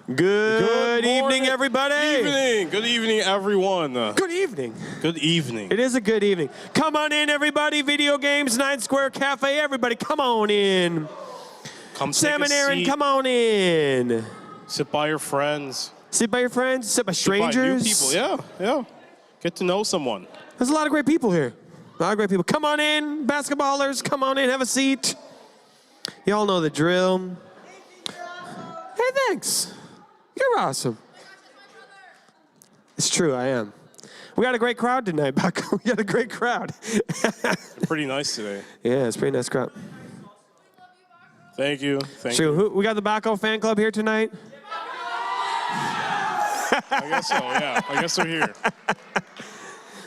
Good evening, everybody. Good evening, everyone. Good evening. Good evening. It is a good evening. Come on in, everybody. Video Games, 9 Square Cafe. Everybody, come on in. Come Sam take and a Aaron, seat. come on in. Sit by your friends. Sit by your friends. Sit by strangers. Sit by new people. Yeah. Get to know someone. There's a lot of great people here. A lot of great people. Come on in, basketballers. Come on in, have a seat. Y'all know the drill. Hey, thanks. You're awesome. It's true, I am. We got a great crowd tonight, Baco. We got a great crowd. Pretty nice today. Yeah, it's a pretty nice crowd. Thank you. We got the Baco fan club here tonight? I guess so, yeah. I guess they're here.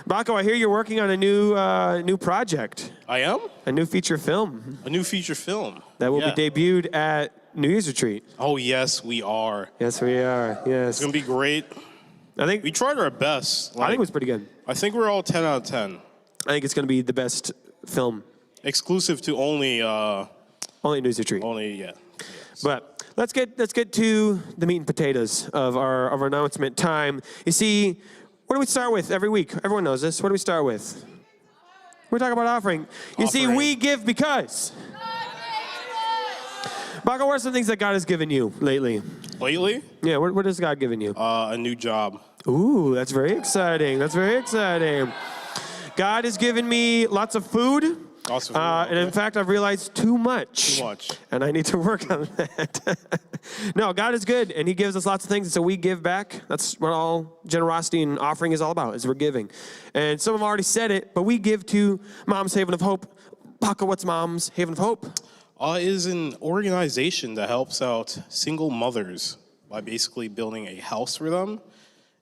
Baco, I hear you're working on a new project. I am? A new feature film. A new feature film. That will be debuted at New Year's Retreat. Oh, yes, we are. Yes, we are. Yes. It's going to be great. I think we tried our best. I think it was pretty good. I think we're all 10 out of 10. I think it's going to be the best film. Exclusive to only New Year's Retreat. Yes. But let's get to the meat and potatoes of our announcement time. You see, what do we start with every week? Everyone knows this. What do we start with? We talk about offering. You see, we give because. Baco, what are some things that God has given you lately? Lately? Yeah, what has God given you? A new job. Ooh, that's very exciting. That's very exciting. God has given me lots of food. Lots of food. And in fact, I've realized too much. Too much. And I need to work on that. No, God is good, and he gives us lots of things, and so we give back. That's what all generosity and offering is all about, is we're giving. And some have already said it, but we give to Mom's Haven of Hope. Baco, what's Mom's Haven of Hope? Is an organization that helps out single mothers by basically building a house for them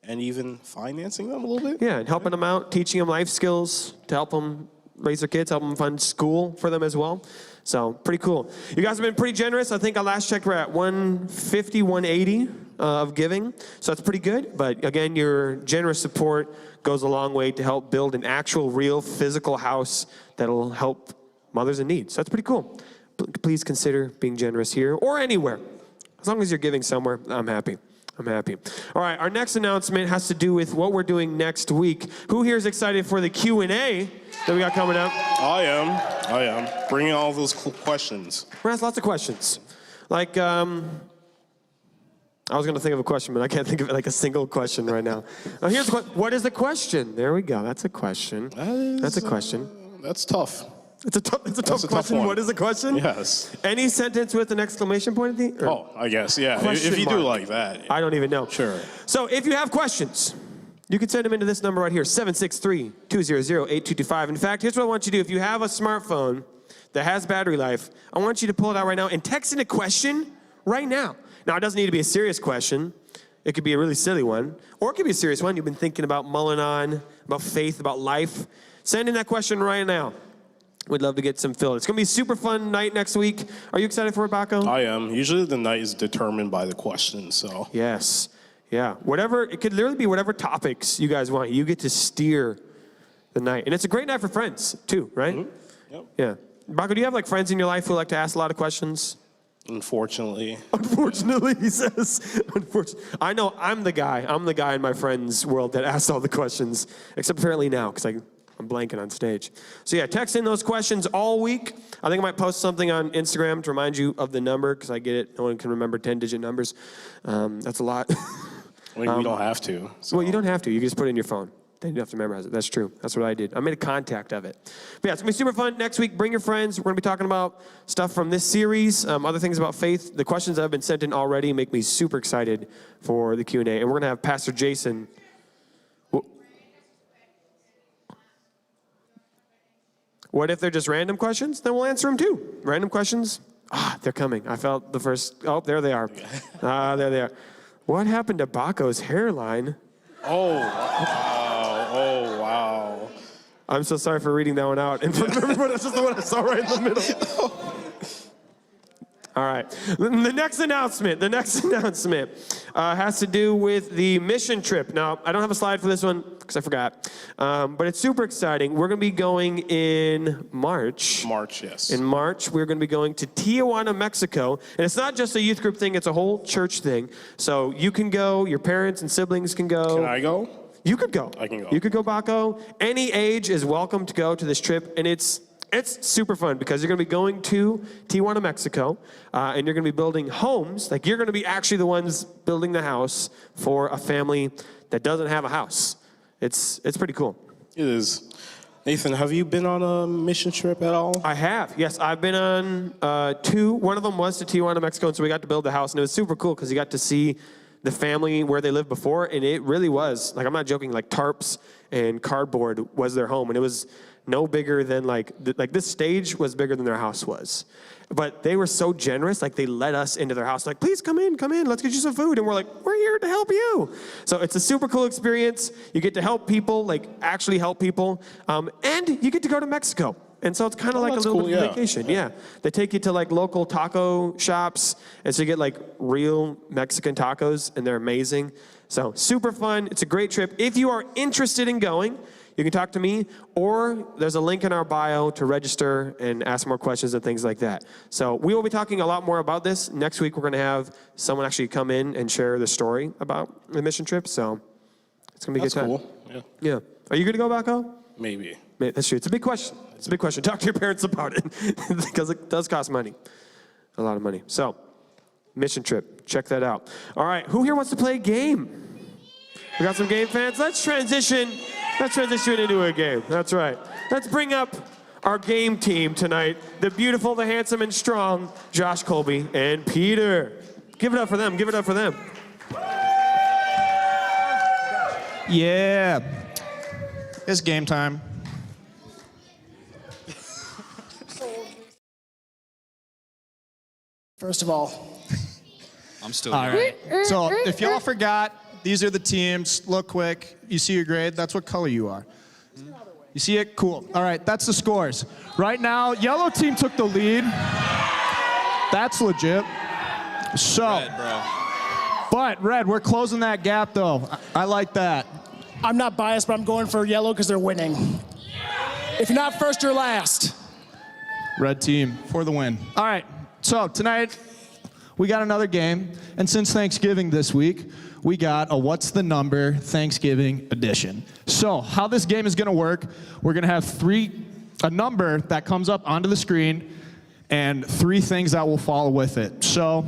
and even financing them a little bit. Yeah, and helping them out, teaching them life skills to help them raise their kids, help them fund school for them as well. So, pretty cool. You guys have been pretty generous. I think I last checked we're at 150, 180 of giving. So that's pretty good. But again, your generous support goes a long way to help build an actual, real, physical house that'll help mothers in need. So that's pretty cool. Please consider being generous here or anywhere. As long as you're giving somewhere, I'm happy. I'm happy. All right, our next announcement has to do with what we're doing next week. Who here is excited for the Q&A that we got coming up? I am. Bringing all those questions. We're going to ask lots of questions. Like, I was going to think of a question, but I can't think of like a single question right now. Here's the question. What is the question? There we go. That's a question. That's a question. That's tough. It's a tough question. What is the question? Yes. Any sentence with an exclamation point at the end? Oh, I guess, yeah. If you do like that. I don't even know. Sure. So if you have questions, you can send them into this number right here, 763-200-8225. In fact, here's what I want you to do. If you have a smartphone that has battery life, I want you to pull it out right now and text in a question right now. Now, it doesn't need to be a serious question. It could be a really silly one. Or it could be a serious one. You've been thinking about mulling on, about faith, about life. Send in that question right now. We'd love to get some filled. It's going to be a super fun night next week. Are you excited for it, Baco? I am. Usually the night is determined by the questions, so. Yes. Yeah. Whatever, it could literally be whatever topics you guys want. You get to steer the night. And it's a great night for friends, too, right? Mm-hmm. Yep. Yeah. Baco, do you have like friends in your life who like to ask a lot of questions? Unfortunately. Unfortunately, he says. I know I'm the guy in my friends' world that asks all the questions, except apparently now, because I'm blanking on stage. So yeah, text in those questions all week. I think I might post something on Instagram to remind you of the number, because I get it. No one can remember 10-digit numbers. That's a lot. I mean, we don't have to. So. Well, you don't have to. You can just put it in your phone. Then you don't have to memorize it. That's true. That's what I did. I made a contact of it. But yeah, it's going to be super fun. Next week, bring your friends. We're going to be talking about stuff from this series, other things about faith. The questions that have been sent in already make me super excited for the Q&A. And we're going to have Pastor Jason. What if they're just random questions? Then we'll answer them too. Random questions? They're coming. I felt the first. Oh, there they are. There they are. What happened to Baco's hairline? Oh, wow. Oh, wow. I'm so sorry for reading that one out. And everybody, that's just the one I saw right in the middle. All right. The next announcement. has to do with the mission trip. Now, I don't have a slide for this one because I forgot, but it's super exciting. We're going to be going in March. March, yes. In March, we're going to be going to Tijuana, Mexico. And it's not just a youth group thing, it's a whole church thing. So you can go, your parents and siblings can go. Can I go? You could go. I can go. You could go, Baco. Any age is welcome to go to this trip, and it's super fun because you're going to be going to Tijuana, Mexico, and you're going to be building homes. Like, you're going to be actually the ones building the house for a family that doesn't have a house. It's pretty cool. It is. Nathan, have you been on a mission trip at all? I have, yes. I've been on 2. One of them was to Tijuana, Mexico, and so we got to build the house, and it was super cool because you got to see the family where they lived before, and it really was, like, I'm not joking, like tarps and cardboard was their home, and it was no bigger than, like this stage was bigger than their house was. But they were so generous, like they let us into their house, like, please come in, let's get you some food. And we're like, we're here to help you. So it's a super cool experience. You get to help people, like actually help people, and you get to go to Mexico. And so it's kind of like a little bit of vacation. Yeah. They take you to like local taco shops, and so you get like real Mexican tacos, and they're amazing. So super fun. It's a great trip. If you are interested in going, you can talk to me, or there's a link in our bio to register and ask more questions and things like that. So we will be talking a lot more about this. Next week, we're going to have someone actually come in and share the story about the mission trip. So it's going to be a good time. That's cool. Yeah. Are you going to go back home? Maybe. That's true. It's a big question. It's a big question. Talk to your parents about it because it does cost money, a lot of money. So mission trip. Check that out. All right. Who here wants to play a game? We got some game fans. Let's transition into a game. That's right. Let's bring up our game team tonight. The beautiful, the handsome, and strong Josh Colby and Peter. Give it up for them. Give it up for them. Yeah. It's game time. First of all, I'm still All here. right. So if y'all forgot, these are the teams. Look quick. You see your grade? That's what color you are. You see it? Cool. All right, that's the scores. Right now, yellow team took the lead. That's legit. So, Red, bro. but red, we're closing that gap though. I like that. I'm not biased, but I'm going for yellow because they're winning. If you're not first, you're last. Red team for the win. All right, so tonight we got another game, and since Thanksgiving this week, we got a What's the Number Thanksgiving edition. So how this game is gonna work, we're gonna have a number that comes up onto the screen and 3 things that will follow with it. So,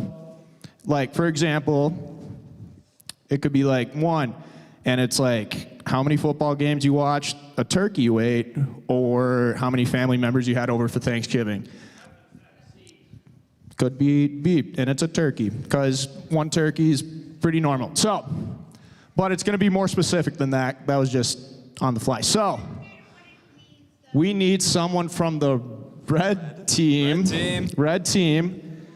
like for example, it could be like 1, and it's like how many football games you watched, a turkey you ate, or how many family members you had over for Thanksgiving. Could be beef, and it's a turkey, because 1 turkey is pretty normal. So, but it's gonna be more specific than that. That was just on the fly. So, we need someone from the red team. Red team.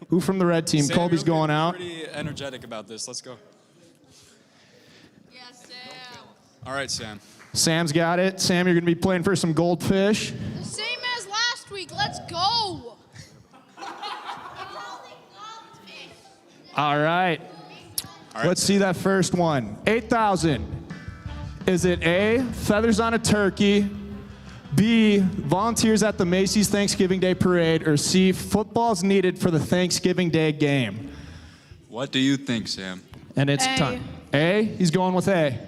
Who from the red team? Sam, Colby's going out. Pretty energetic about this. Let's go. Yes, Sam. All right, Sam. Sam's got it. Sam, you're gonna be playing for some goldfish. The same as last week. Let's go. All right. Let's see that first one. 8,000. Is it A, feathers on a turkey, B, volunteers at the Macy's Thanksgiving Day Parade, or C, football's needed for the Thanksgiving Day game? What do you think, Sam? And it's A. time. A? He's going with A.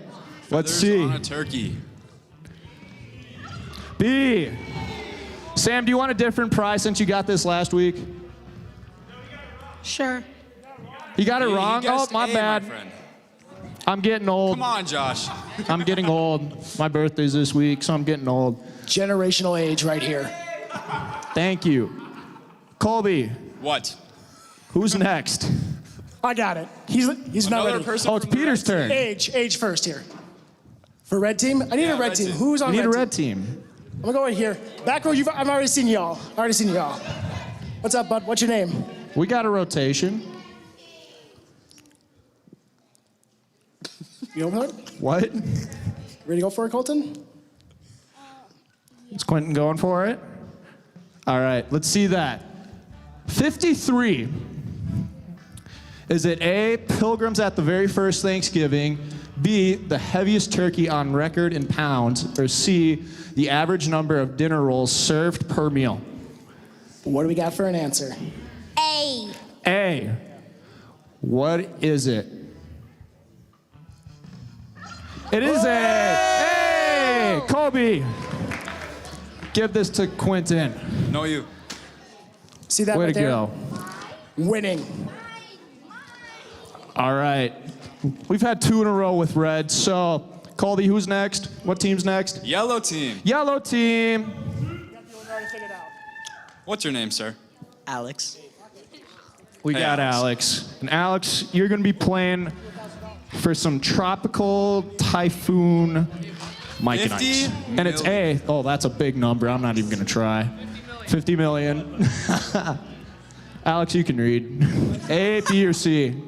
Let's Feathers see. on a turkey. B. Sam, do you want a different prize since you got this last week? Sure. You got it He wrong? Oh, guessed my A, bad. friend. I'm getting old. Come on, Josh. I'm getting old. My birthday's this week, so I'm getting old. Generational age right here. Thank you. Colby, What? who's next? I got it. He's not Another ready. person Oh, it's from the Peter's red team. turn. Age first here. For red team? I need Yeah, a red red team. team. Who's on We need a red red team? team. I'm gonna go right here. Back row, I've already seen y'all. What's up, bud? What's your name? We got a rotation. You know what? What? Ready to go for it, Colton? Is Quentin going for it? All right, let's see that. 53. Is it A, pilgrims at the very first Thanksgiving, B, the heaviest turkey on record in pounds, or C, the average number of dinner rolls served per meal? What do we got for an answer? A. A. What is it? It is A. Hey! Kobe! Give this to Quentin. No, you. See that Way right to there? go. Winning. All right. We've had 2 in a row with red. So, Colby, who's next? What team's next? Yellow team. Yellow team. What's your name, sir? Alex. We Hey, got Alex. Alex. And Alex, you're going to be playing for some tropical typhoon Mike and 50 Ice. And it's A. Oh, that's a big number. I'm not even going to try. 50 million. Alex, you can read. A, B, or C?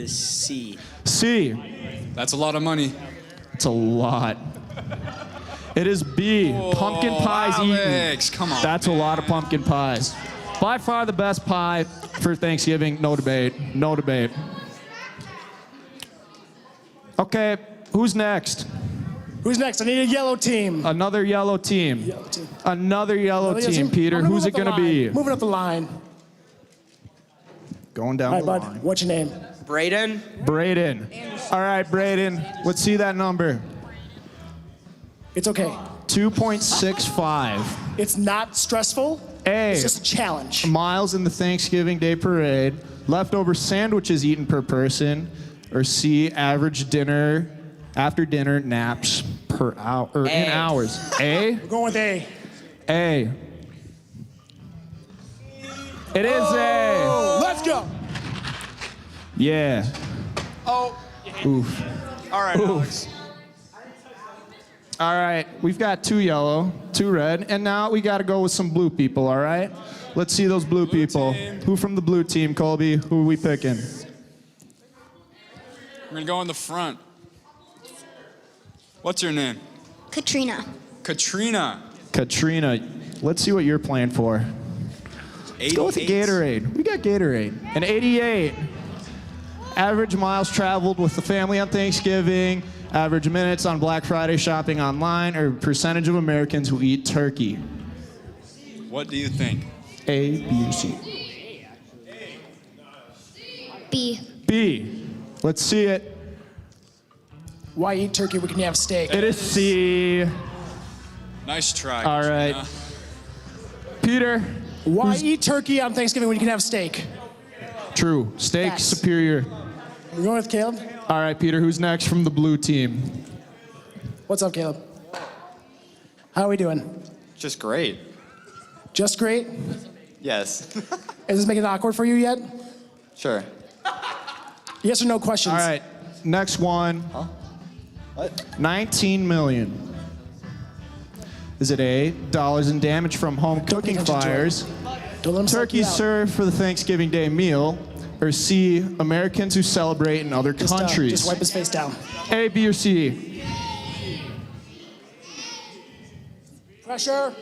C. C. That's a lot of money. It's a lot. It is B. Pumpkin pies eaten. Alex, come on. That's a lot of pumpkin pies. By far the best pie for Thanksgiving. No debate. No debate. Okay, who's next? Who's next? I need a yellow team. Another yellow team. Yellow team. Another yellow Another team. Peter, I'm gonna who's move it up the going to be? line. Moving up the line. Going down All right, the bud. line. What's your name? Braden. Braden. All right, Braden. Let's see that number. It's okay. 2.65. It's not stressful. A. It's just a challenge. Miles in the Thanksgiving Day Parade. Leftover sandwiches eaten per person. Or C, average dinner, after dinner naps per hour, or in A. hours. A? We're going with A. A. It is A. Let's go. Yeah. Oh. Oof. All right, Alex. All right, we've got 2 yellow, 2 red, and now we got to go with some blue people, all right? Let's see those blue people. team. Who from the blue team, Colby? Who are we picking? We're going to go in the front. What's your name? Katrina. Katrina. Katrina. Let's see what you're playing for. Let's go with the 88. Gatorade. We got Gatorade. An 88. Average miles traveled with the family on Thanksgiving. Average minutes on Black Friday shopping online, or percentage of Americans who eat turkey. What do you think? A, B, or C? B. B. Let's see it. Why eat turkey when you can have steak? It is C. Nice try. All right. Katrina. Peter. Why eat turkey on Thanksgiving when you can have steak? True. Steak Facts. superior. We're going with Caleb. All right, Peter. Who's next from the blue team? What's up, Caleb? How are we doing? Just great. Just great. Yes. Is this making it awkward for you yet? Sure. Yes or no questions? All right. Next one. What? 19 million. Is it A, dollars in damage from home cooking attention to it. fires, Don't let him psych you turkeys out. served for the Thanksgiving Day meal, or C, Americans who celebrate in other countries? Just wipe his face down. A, B, or C? Pressure.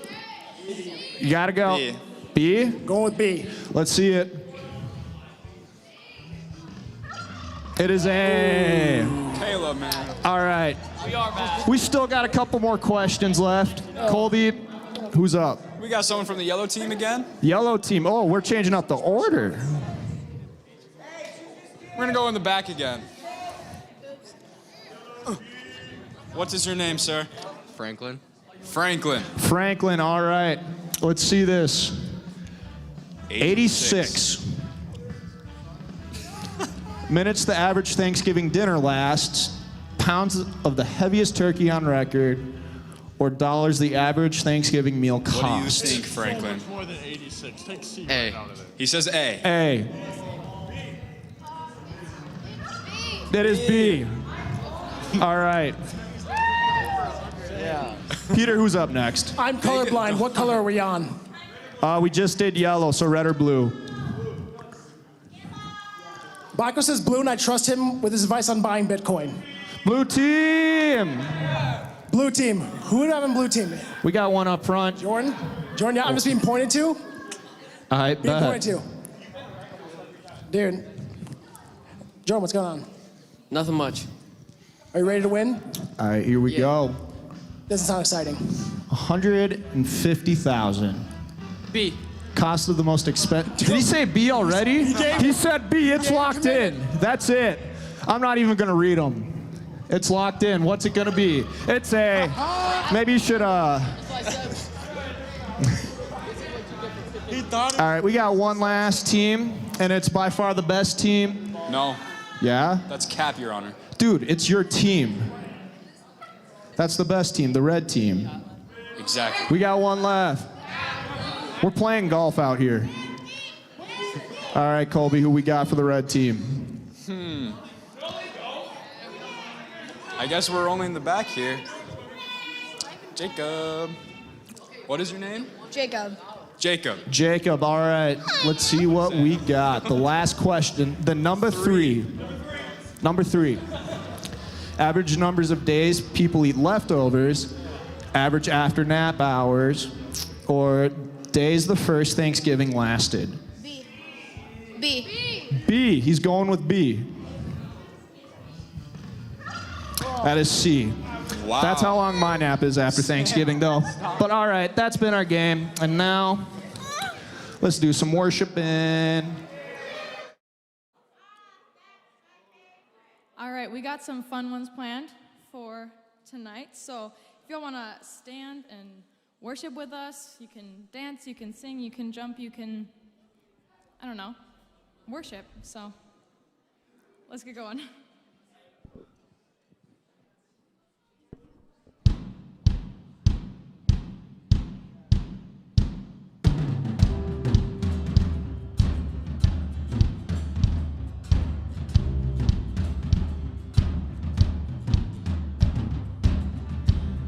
You gotta go. B. B? Going with B. Let's see it. It is A. Caleb, man. All right. We still got a couple more questions left. Colby, who's up? We got someone from the yellow team again. Yellow team. Oh, we're changing up the order. We're going to go in the back again. What is your name, sir? Franklin. Franklin. Franklin, all right. Let's see this. 86 minutes the average Thanksgiving dinner lasts, pounds of the heaviest turkey on record, or dollars the average Thanksgiving meal What do you costs. think, Franklin? More than 86. Take C A. right out of it. He says A. A. That is B. All right. Peter, who's up next? I'm colorblind. What color are we on? We just did yellow, so red or blue. Baco says blue, and I trust him with his advice on buying Bitcoin. Blue team. Blue team. Who would have in blue team? We got one up front. Jordan? Jordan, yeah, I'm just being pointed to? I Being pointed bet. to. Dude. Joe, what's going on? Nothing much. Are you ready to win? All right, here we go. Doesn't sound exciting. 150,000. B. Cost of the most expensive. Did he say B already? He said B. It's locked in. That's it. I'm not even gonna read them. It's locked in. What's it gonna be? It's A. Maybe you should. All right, we got one last team, and it's by far the best team. No, Yeah? that's Cap, Your Honor. Dude, it's your team. That's the best team, the red team. Exactly. We got one left. We're playing golf out here. All right, Colby, who we got for the red team? I guess we're only in the back here. Jacob. What is your name? Jacob. Jacob. Jacob, all right. Let's see what we got. The last question, the number three. Number 3. Average numbers of days people eat leftovers, average after nap hours, or days the first Thanksgiving lasted. B. B. B, he's going with B. That is C. Wow. That's how long my nap is after Thanksgiving, though. But all right, that's been our game. And now, let's do some worshiping. All right, we got some fun ones planned for tonight. So if y'all want to stand and worship with us, you can dance, you can sing, you can jump, you can, I don't know, worship. So let's get going.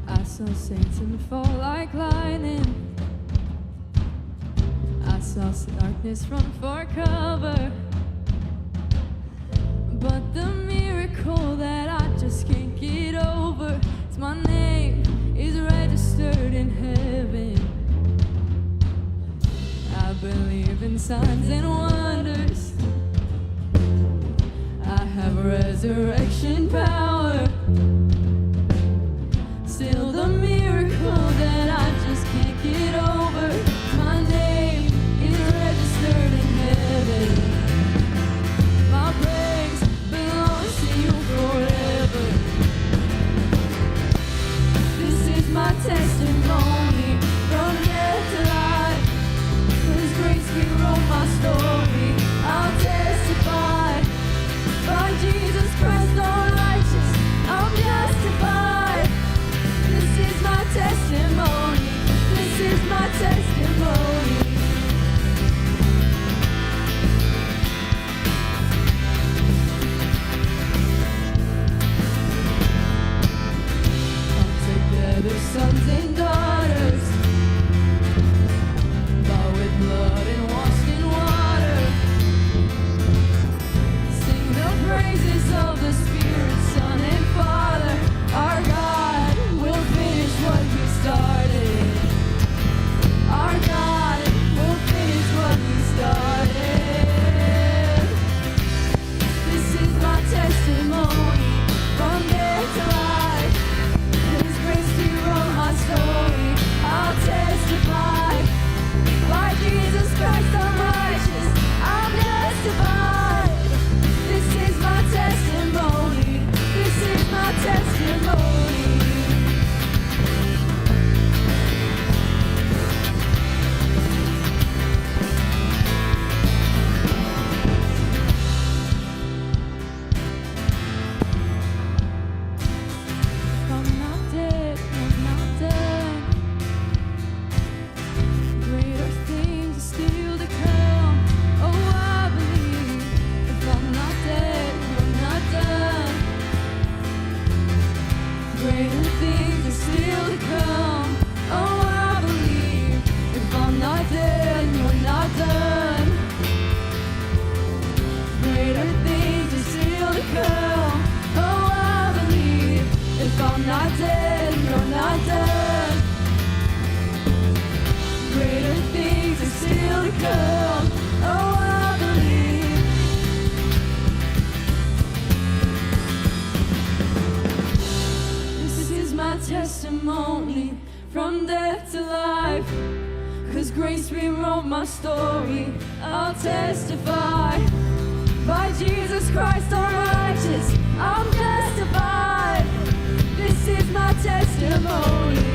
I saw Satan fall like lightning. I saw darkness run for cover. But the miracle that I just can't get over is my name is registered in heaven. I believe in signs and wonders. I have resurrection power. Still the miracle that I just can't get over. My name is registered in heaven. My praise belongs to you forever. This is my testimony from death to life. His grace rewrote my story. I'll testify. By Jesus Christ all righteous, I'm justified. This is my testimony. This is my testimony. Come together, sons and daughters, bought with blood and washed in water. Sing the praises of the Spirit, Son and Father. Our God will finish what He started. Our God will finish what He started. This is my testimony from death to life. His grace rewrote my story. I'll testify. By Jesus Christ I'm righteous. I'm justified. This is my testimony. This is my testimony. I'm not dead, I'm not done. Greater things are still to come. Oh, I believe. If I'm not dead, I'm not done. Greater things are still to come. Oh, I believe. If I'm not dead, you're not done. Greater things are still to come. Oh, I believe. If I'm not dead, you're not done. Greater things are still to come. Oh, I believe. testimony from death to life. 'Cause grace rewrote my story. I'll testify. By Jesus Christ all righteous, I'm justified. This is my testimony.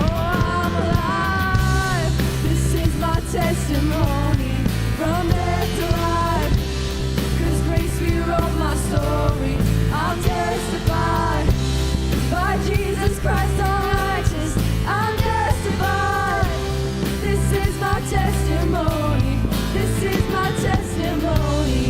Oh, I'm alive. This is my testimony from death to life. 'Cause grace rewrote my story. I'll testify. By Jesus Christ all righteous, I'm justified. This is my testimony. This is my testimony.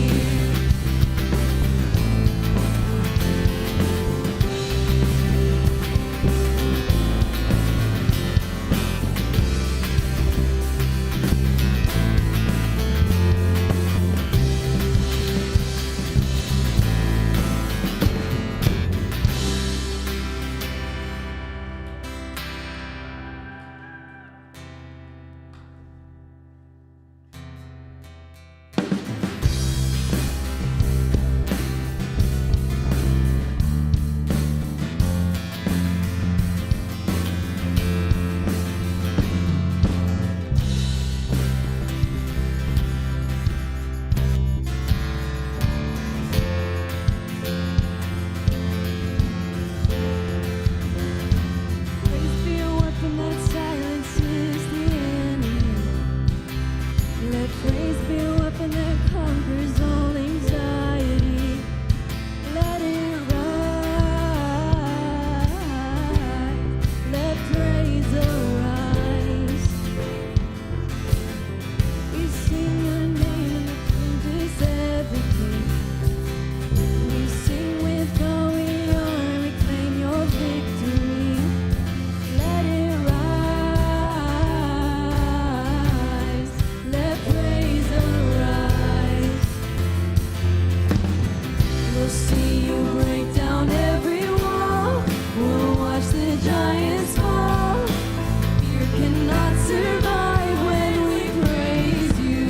Praise be a weapon that silences the enemy. Let praise be a weapon that conquers all anxiety. Let it rise. Let praise arise. We sing your name and it changes everything. We sing with all we are and we claim your victory. Let it rise. Let praise arise. We'll see you break down every wall. We'll watch the giants fall. Fear cannot survive when we praise you.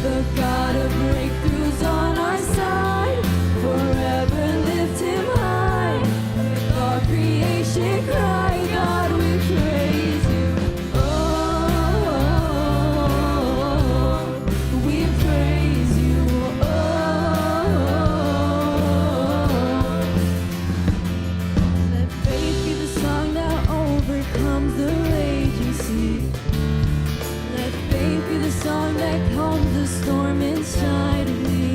The God of breakthroughs on our side. Forever lift him high. With our creation cry, God, we praise you. Oh, we praise you. Oh, let faith be the song that overcomes the raging sea. Let faith be the song that calms the storm inside of me.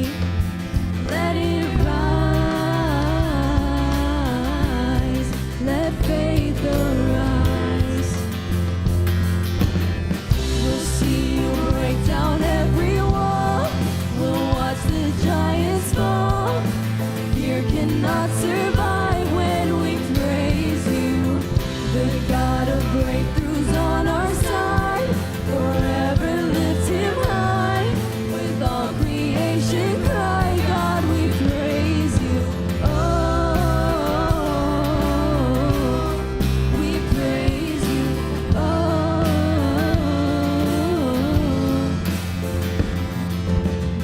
Let it rise. Let faith arise. We'll see you break down every wall. We'll watch the giants fall. Fear cannot survive when we praise you. The God of breakthroughs on our side. Forever lift him high. With all creation cry, God, we praise you. Oh, we praise you. Oh,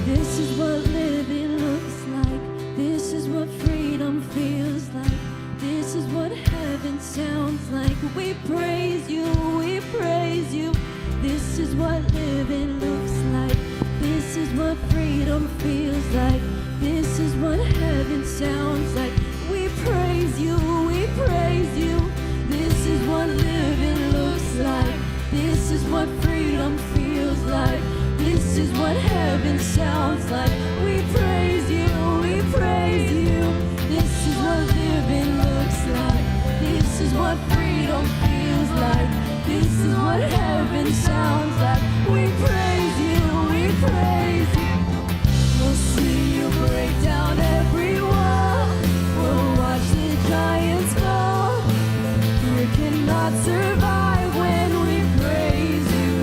this is what living looks like. This is what freedom feels like. This is what heaven sounds like. We praise you, we praise you. This is what living looks like. This is what freedom feels like. This is what heaven sounds like. We praise you, we praise you. This is what living looks like. This is what freedom feels like. This is what heaven sounds like. We praise you, we praise you. This is what living looks like. This is what freedom feels like. This is what heaven sounds like. We praise you, we praise you. We'll see you break down every wall. We'll watch the giants fall. Fear cannot survive when we praise you.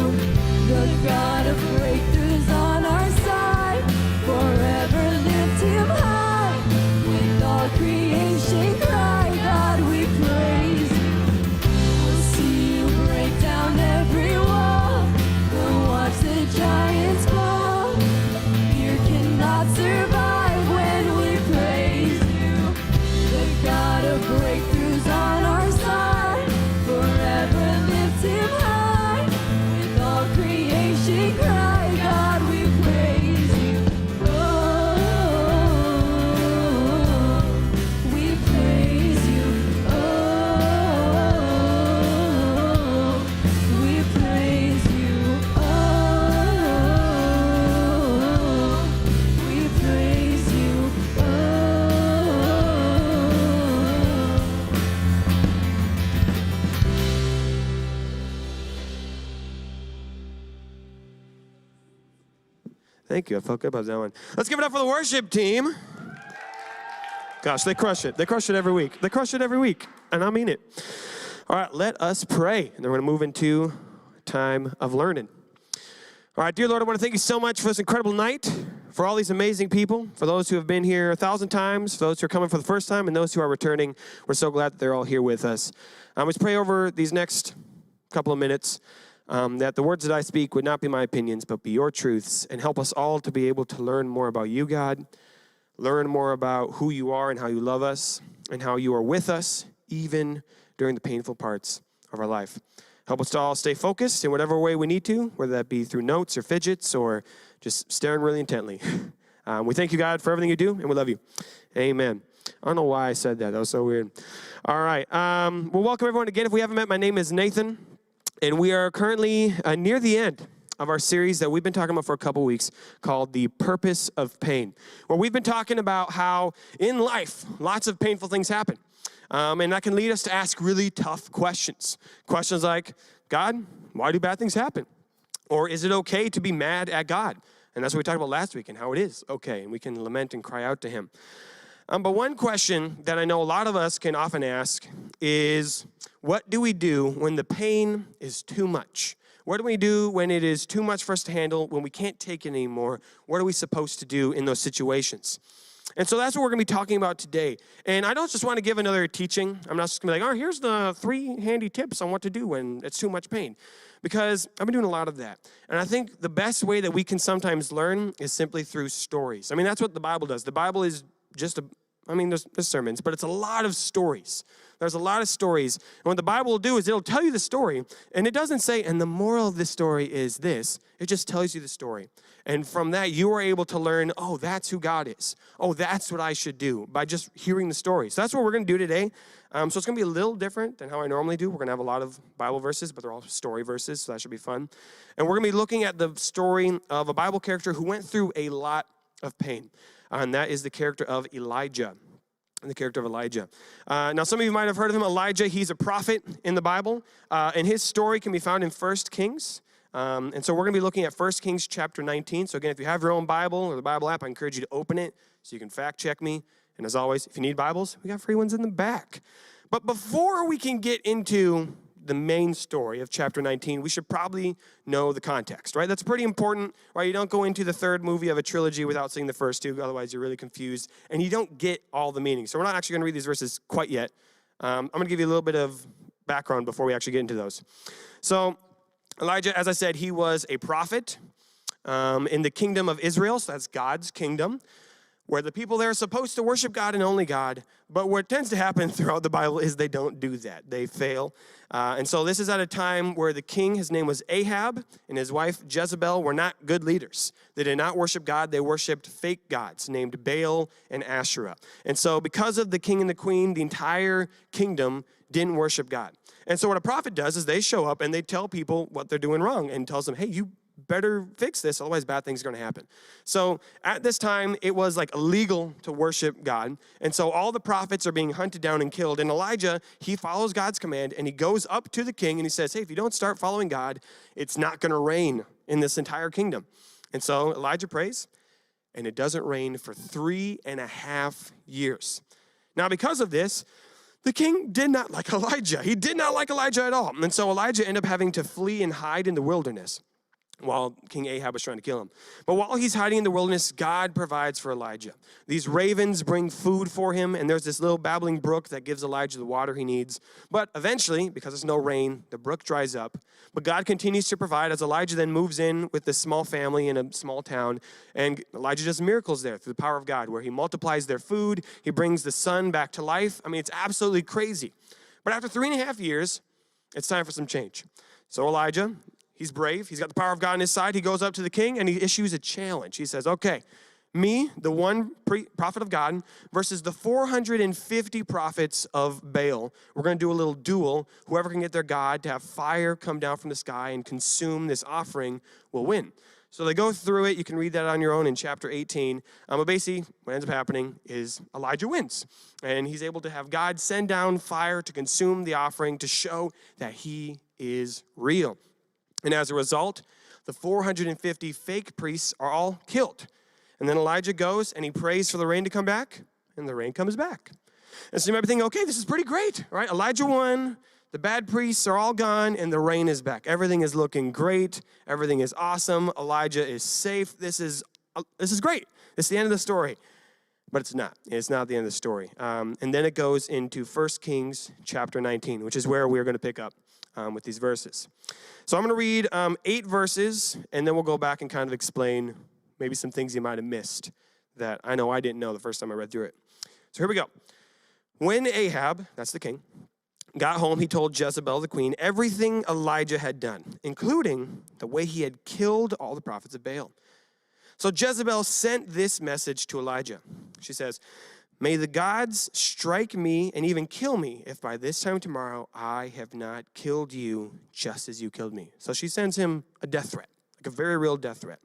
The God of breakthroughs on our side. Forever lift him high. With all creation cry, God, we praise you. Thank you. I felt good about that one. Let's give it up for the worship team. Gosh, they crush it. They crush it every week. They crush it every week, and I mean it. All right, let us pray, and then we're going to move into a time of learning. All right, dear Lord, I want to thank you so much for this incredible night, for all these amazing people, for those who have been here 1,000 times, for those who are coming for the first time, and those who are returning. We're so glad that they're all here with us. Let's pray over these next couple of minutes, that the words that I speak would not be my opinions, but be your truths, and help us all to be able to learn more about you, God, learn more about who you are and how you love us, and how you are with us, even during the painful parts of our life. Help us to all stay focused in whatever way we need to, whether that be through notes or fidgets or just staring really intently. We thank you, God, for everything you do, and we love you. Amen. I don't know why I said that. That was so weird. All right. Well, welcome everyone again. If we haven't met, my name is Nathan, and we are currently near the end of our series that we've been talking about for a couple weeks called The Purpose of Pain, where we've been talking about how in life, lots of painful things happen. And that can lead us to ask really tough questions. Questions like, God, why do bad things happen? Or is it okay to be mad at God? And that's what we talked about last week and how it is okay. And we can lament and cry out to him. But one question that I know a lot of us can often ask is, what do we do when the pain is too much? What do we do when it is too much for us to handle, when we can't take it anymore? What are we supposed to do in those situations? And so that's what we're going to be talking about today. And I don't just want to give another teaching. I'm not just going to be like, here's the 3 handy tips on what to do when it's too much pain. Because I've been doing a lot of that. And I think the best way that we can sometimes learn is simply through stories. I mean, that's what the Bible does. The Bible is just there's sermons, but it's a lot of stories. There's a lot of stories. And what the Bible will do is it'll tell you the story, and it doesn't say, and the moral of this story is this. It just tells you the story. And from that, you are able to learn, oh, that's who God is. Oh, that's what I should do by just hearing the story. So that's what we're going to do today. So it's going to be a little different than how I normally do. We're going to have a lot of Bible verses, but they're all story verses, so that should be fun. And we're going to be looking at the story of a Bible character who went through a lot of pain. And that is the character of Elijah. The character of Elijah. Now, some of you might have heard of him. Elijah, he's a prophet in the Bible. And his story can be found in 1 Kings. And so we're going to be looking at 1 Kings chapter 19. So again, if you have your own Bible or the Bible app, I encourage you to open it so you can fact check me. And as always, if you need Bibles, we got free ones in the back. But before we can get into the main story of chapter 19, we should probably know the context, right? That's pretty important, right? You don't go into the third movie of a trilogy without seeing the first 2, otherwise you're really confused, and you don't get all the meaning. So we're not actually going to read these verses quite yet. I'm going to give you a little bit of background before we actually get into those. So Elijah, as I said, he was a prophet in the kingdom of Israel, so that's God's kingdom, where the people there are supposed to worship God and only God. But what tends to happen throughout the Bible is they don't do that. They fail. And so this is at a time where the king, his name was Ahab, and his wife Jezebel were not good leaders. They did not worship God. They worshiped fake gods named Baal and Asherah. And so because of the king and the queen, the entire kingdom didn't worship God. And so what a prophet does is they show up and they tell people what they're doing wrong and tells them, hey, you better fix this, otherwise bad things are going to happen. So at this time, it was like illegal to worship God. And so all the prophets are being hunted down and killed. And Elijah, he follows God's command and he goes up to the king and he says, hey, if you don't start following God, it's not going to rain in this entire kingdom. And so Elijah prays and it doesn't rain for 3.5 years. Now, because of this, the king did not like Elijah. He did not like Elijah at all. And so Elijah ended up having to flee and hide in the wilderness while King Ahab was trying to kill him. But while he's hiding in the wilderness, God provides for Elijah. These ravens bring food for him, and there's this little babbling brook that gives Elijah the water he needs. But eventually, because there's no rain, the brook dries up. But God continues to provide as Elijah then moves in with this small family in a small town, and Elijah does miracles there through the power of God, where he multiplies their food, he brings the sun back to life. I mean, it's absolutely crazy. But after 3.5 years, it's time for some change. So Elijah, he's brave. He's got the power of God on his side. He goes up to the king and he issues a challenge. He says, okay, me, the one prophet of God, versus the 450 prophets of Baal. We're going to do a little duel. Whoever can get their God to have fire come down from the sky and consume this offering will win. So they go through it. You can read that on your own in chapter 18. But basically, what ends up happening is Elijah wins. And he's able to have God send down fire to consume the offering to show that he is real. And as a result, the 450 fake priests are all killed. And then Elijah goes and he prays for the rain to come back, and the rain comes back. And so you might be thinking, okay, this is pretty great, right? Elijah won, the bad priests are all gone, and the rain is back. Everything is looking great. Everything is awesome. Elijah is safe. This is great. It's the end of the story. But it's not. It's not the end of the story. And then it goes into 1 Kings chapter 19, which is where we're going to pick up with these verses. So I'm going to read 8 verses, and then we'll go back and kind of explain maybe some things you might have missed that I know I didn't know the first time I read through it. So here we go. When Ahab, that's the king, got home, he told Jezebel, the queen, everything Elijah had done, including the way he had killed all the prophets of Baal. So Jezebel sent this message to Elijah. She says, may the gods strike me and even kill me if by this time tomorrow I have not killed you just as you killed me. So she sends him a death threat, like a very real death threat.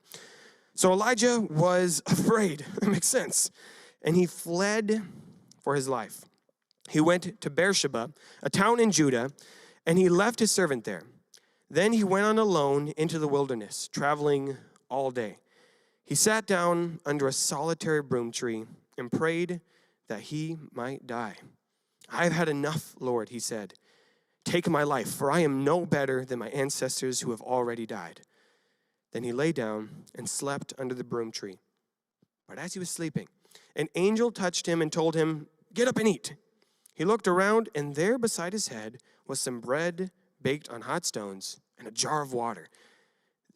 So Elijah was afraid. That makes sense. And he fled for his life. He went to Beersheba, a town in Judah, and he left his servant there. Then he went on alone into the wilderness, traveling all day. He sat down under a solitary broom tree and prayed that he might die. I have had enough, Lord, he said. Take my life, for I am no better than my ancestors who have already died. Then he lay down and slept under the broom tree. But as he was sleeping, an angel touched him and told him, get up and eat. He looked around, and there beside his head was some bread baked on hot stones and a jar of water.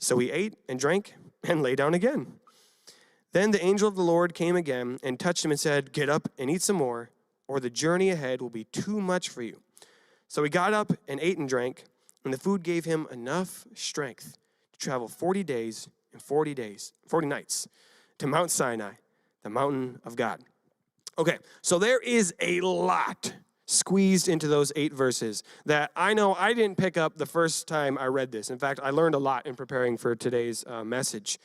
So he ate and drank and lay down again. Then the angel of the Lord came again and touched him and said, get up and eat some more, or the journey ahead will be too much for you. So he got up and ate and drank, and the food gave him enough strength to travel 40 days and 40 nights to Mount Sinai, the mountain of God. Okay, so there is a lot squeezed into those 8 verses that I know I didn't pick up the first time I read this. In fact, I learned a lot in preparing for today's message.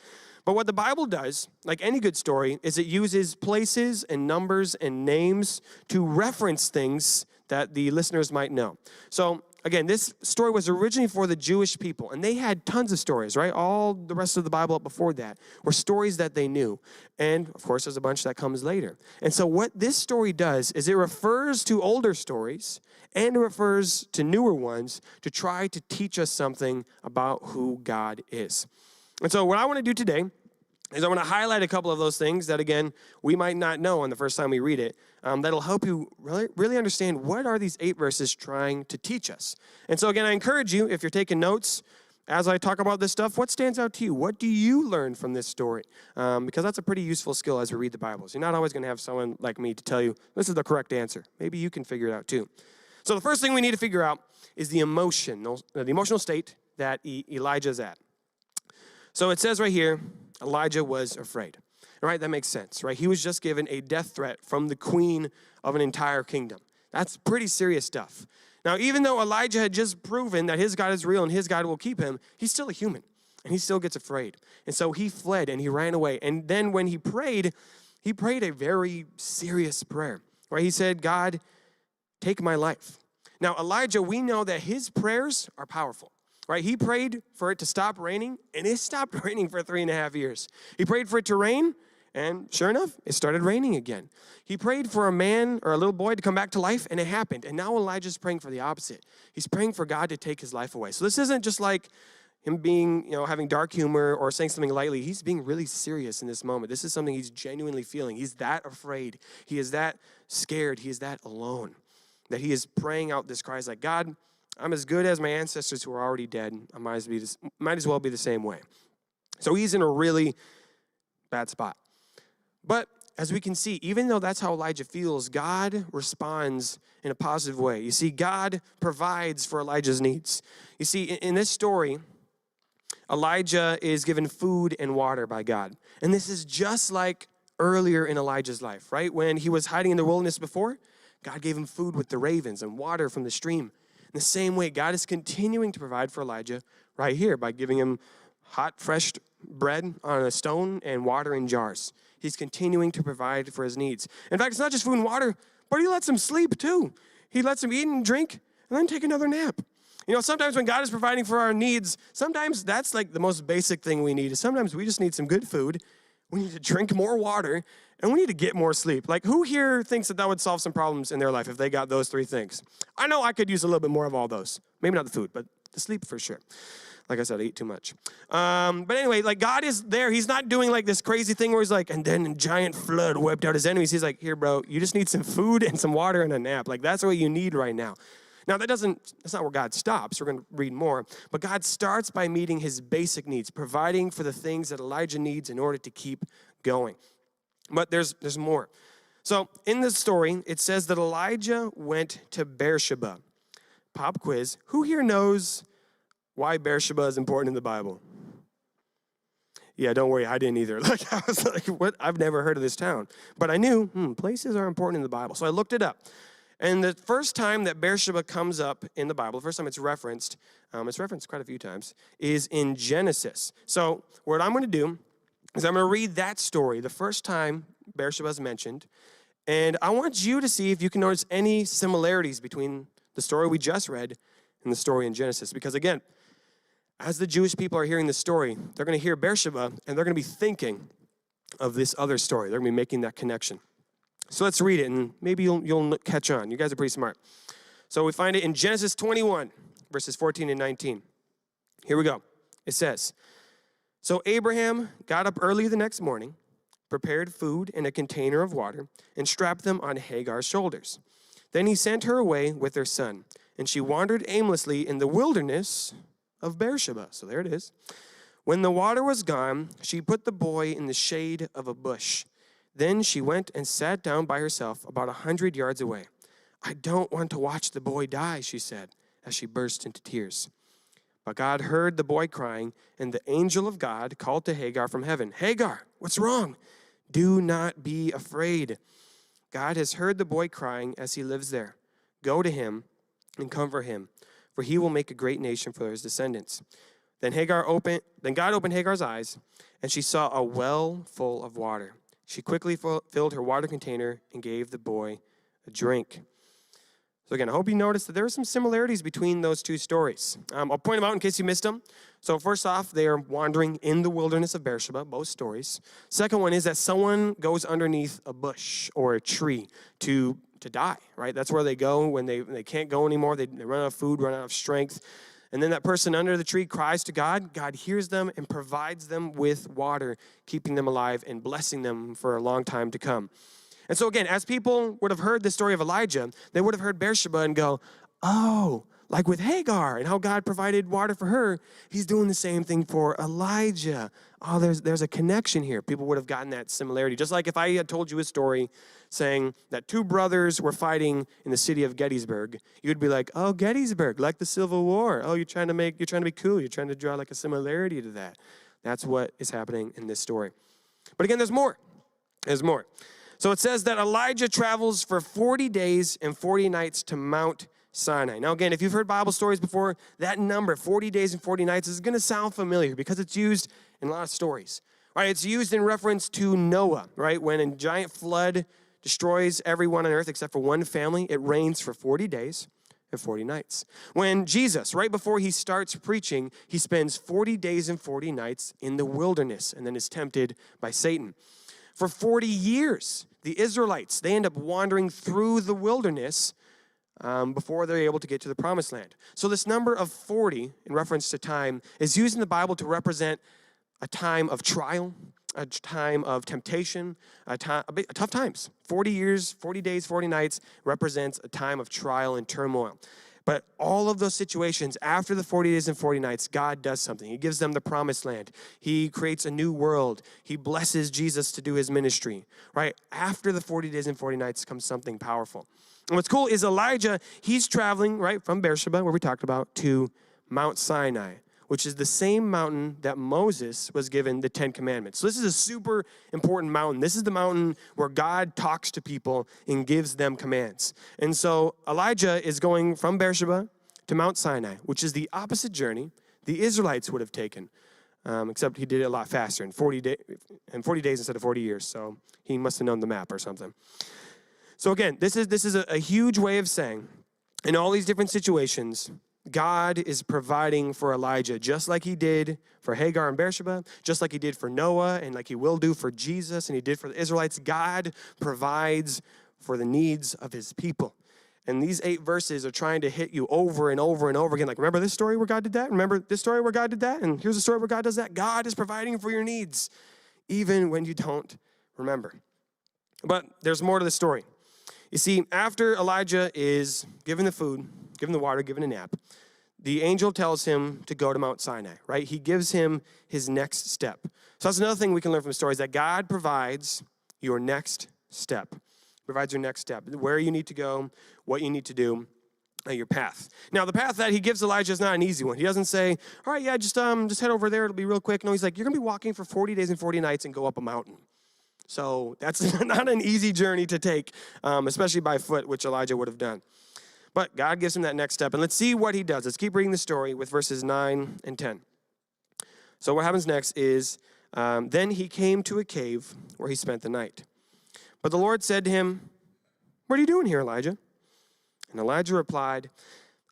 But what the Bible does, like any good story, is it uses places and numbers and names to reference things that the listeners might know. So again, this story was originally for the Jewish people, and they had tons of stories, right? All the rest of the Bible before that were stories that they knew. And, of course, there's a bunch that comes later. And so what this story does is it refers to older stories and it refers to newer ones to try to teach us something about who God is. And so what I want to do today is I want to highlight a couple of those things that, again, we might not know on the first time we read it. That'll help you really understand what are these 8 verses trying to teach us. And so, again, I encourage you, if you're taking notes, as I talk about this stuff, what stands out to you? What do you learn from this story? Because that's a pretty useful skill as we read the Bibles. You're not always going to have someone like me to tell you, this is the correct answer. Maybe you can figure it out too. So the first thing we need to figure out is the emotional state that Elijah's at. So it says right here, Elijah was afraid. All right, that makes sense, right? He was just given a death threat from the queen of an entire kingdom. That's pretty serious stuff. Now, even though Elijah had just proven that his God is real and his God will keep him, he's still a human, and he still gets afraid. And so he fled and he ran away. And then when he prayed a very serious prayer, right? He said, God, take my life. Now, Elijah, we know that his prayers are powerful. Right, he prayed for it to stop raining, and it stopped raining for 3.5 years. He prayed for it to rain, and sure enough, it started raining again. He prayed for a man or a little boy to come back to life, and it happened. And now Elijah's praying for the opposite. He's praying for God to take his life away. So this isn't just like him being, having dark humor or saying something lightly. He's being really serious in this moment. This is something he's genuinely feeling. He's that afraid. He is that scared. He is that alone, that he is praying out this cry. He's like, God, I'm as good as my ancestors who are already dead. I might as well be the same way. So he's in a really bad spot. But as we can see, even though that's how Elijah feels, God responds in a positive way. You see, God provides for Elijah's needs. You see, in this story, Elijah is given food and water by God. And this is just like earlier in Elijah's life, right? When he was hiding in the wilderness before, God gave him food with the ravens and water from the stream. In the same way, God is continuing to provide for Elijah right here by giving him hot, fresh bread on a stone and water in jars. He's continuing to provide for his needs. In fact, it's not just food and water, but he lets him sleep too. He lets him eat and drink and then take another nap. You know, sometimes when God is providing for our needs, sometimes that's like the most basic thing we need. Sometimes we just need some good food. We need to drink more water, and we need to get more sleep. Like, who here thinks that would solve some problems in their life if they got those three things? I know I could use a little bit more of all those. Maybe not the food, but the sleep for sure. Like I said, I eat too much. But anyway, like God is there. He's not doing like this crazy thing where he's like, and then a giant flood wiped out his enemies. He's like, here, bro, you just need some food and some water and a nap. Like, that's what you need right now. Now, that's not where God stops. We're going to read more. But God starts by meeting his basic needs, providing for the things that Elijah needs in order to keep going. But there's more. So in this story, it says that Elijah went to Beersheba. Pop quiz. Who here knows why Beersheba is important in the Bible? Yeah, don't worry, I didn't either. Like, I was like, what? I've never heard of this town. But I knew, places are important in the Bible. So I looked it up. And the first time that Beersheba comes up in the Bible, the first time it's referenced quite a few times, is in Genesis. So what I'm going to do is I'm going to read that story, the first time Beersheba is mentioned, and I want you to see if you can notice any similarities between the story we just read and the story in Genesis. Because again, as the Jewish people are hearing this story, they're going to hear Beersheba, and they're going to be thinking of this other story. They're going to be making that connection. So let's read it, and maybe you'll catch on. You guys are pretty smart. So we find it in Genesis 21, verses 14 and 19. Here we go. It says, so Abraham got up early the next morning, prepared food and a container of water, and strapped them on Hagar's shoulders. Then he sent her away with her son, and she wandered aimlessly in the wilderness of Beersheba. So there it is. When the water was gone, she put the boy in the shade of a bush. Then she went and sat down by herself about 100 yards away. I don't want to watch the boy die, she said, as she burst into tears. But God heard the boy crying, and the angel of God called to Hagar from heaven, Hagar, what's wrong? Do not be afraid. God has heard the boy crying as he lives there. Go to him and comfort him, for he will make a great nation for his descendants. Then God opened Hagar's eyes, and she saw a well full of water. She quickly filled her water container and gave the boy a drink. So again, I hope you noticed that there are some similarities between those two stories. I'll point them out in case you missed them. So first off, they are wandering in the wilderness of Beersheba, both stories. Second one is that someone goes underneath a bush or a tree to die, right? That's where they go when they can't go anymore. They run out of food, run out of strength. And then that person under the tree cries to God. God hears them and provides them with water, keeping them alive and blessing them for a long time to come. And so again, as people would have heard the story of Elijah, they would have heard Beersheba and go, oh, like with Hagar and how God provided water for her, he's doing the same thing for Elijah. Oh, there's a connection here. People would have gotten that similarity. Just like if I had told you a story saying that two brothers were fighting in the city of Gettysburg, you'd be like, oh, Gettysburg, like the Civil War. Oh, you're trying to be cool. You're trying to draw like a similarity to that. That's what is happening in this story. But again, there's more. There's more. So it says that Elijah travels for 40 days and 40 nights to Mount Sinai. Now again, if you've heard Bible stories before, that number, 40 days and 40 nights, is going to sound familiar because it's used in a lot of stories. Right? It's used in reference to Noah, right? When a giant flood destroys everyone on earth except for one family, it rains for 40 days and 40 nights. When Jesus, right before he starts preaching, he spends 40 days and 40 nights in the wilderness and then is tempted by Satan. For 40 years, the Israelites, they end up wandering through the wilderness before they're able to get to the promised land. So this number of 40, in reference to time, is used in the Bible to represent a time of trial, a time of temptation, tough times. 40 years, 40 days, 40 nights represents a time of trial and turmoil. But all of those situations, after the 40 days and 40 nights, God does something. He gives them the promised land. He creates a new world. He blesses Jesus to do his ministry, right? After the 40 days and 40 nights comes something powerful. And what's cool is Elijah, he's traveling, right, from Beersheba, where we talked about, to Mount Sinai, which is the same mountain that Moses was given the 10 Commandments. So this is a super important mountain. This is the mountain where God talks to people and gives them commands. And so Elijah is going from Beersheba to Mount Sinai, which is the opposite journey the Israelites would have taken, except he did it a lot faster, in 40 days instead of 40 years. So he must have known the map or something. So again, this is a huge way of saying, in all these different situations, God is providing for Elijah, just like he did for Hagar and Beersheba, just like he did for Noah, and like he will do for Jesus, and he did for the Israelites. God provides for the needs of his people. And these 8 verses are trying to hit you over and over and over again. Like, remember this story where God did that? Remember this story where God did that? And here's a story where God does that. God is providing for your needs, even when you don't remember. But there's more to the story. You see, after Elijah is given the food, given the water, given a nap, the angel tells him to go to Mount Sinai, right? He gives him his next step. So that's another thing we can learn from the story is that God provides your next step. Provides your next step, where you need to go, what you need to do, your path. Now, the path that he gives Elijah is not an easy one. He doesn't say, all right, yeah, just head over there. It'll be real quick. No, he's like, you're going to be walking for 40 days and 40 nights and go up a mountain. So that's not an easy journey to take, especially by foot, which Elijah would have done. But God gives him that next step. And let's see what he does. Let's keep reading the story with verses 9 and 10. So what happens next is, then he came to a cave where he spent the night. But the Lord said to him, what are you doing here, Elijah? And Elijah replied,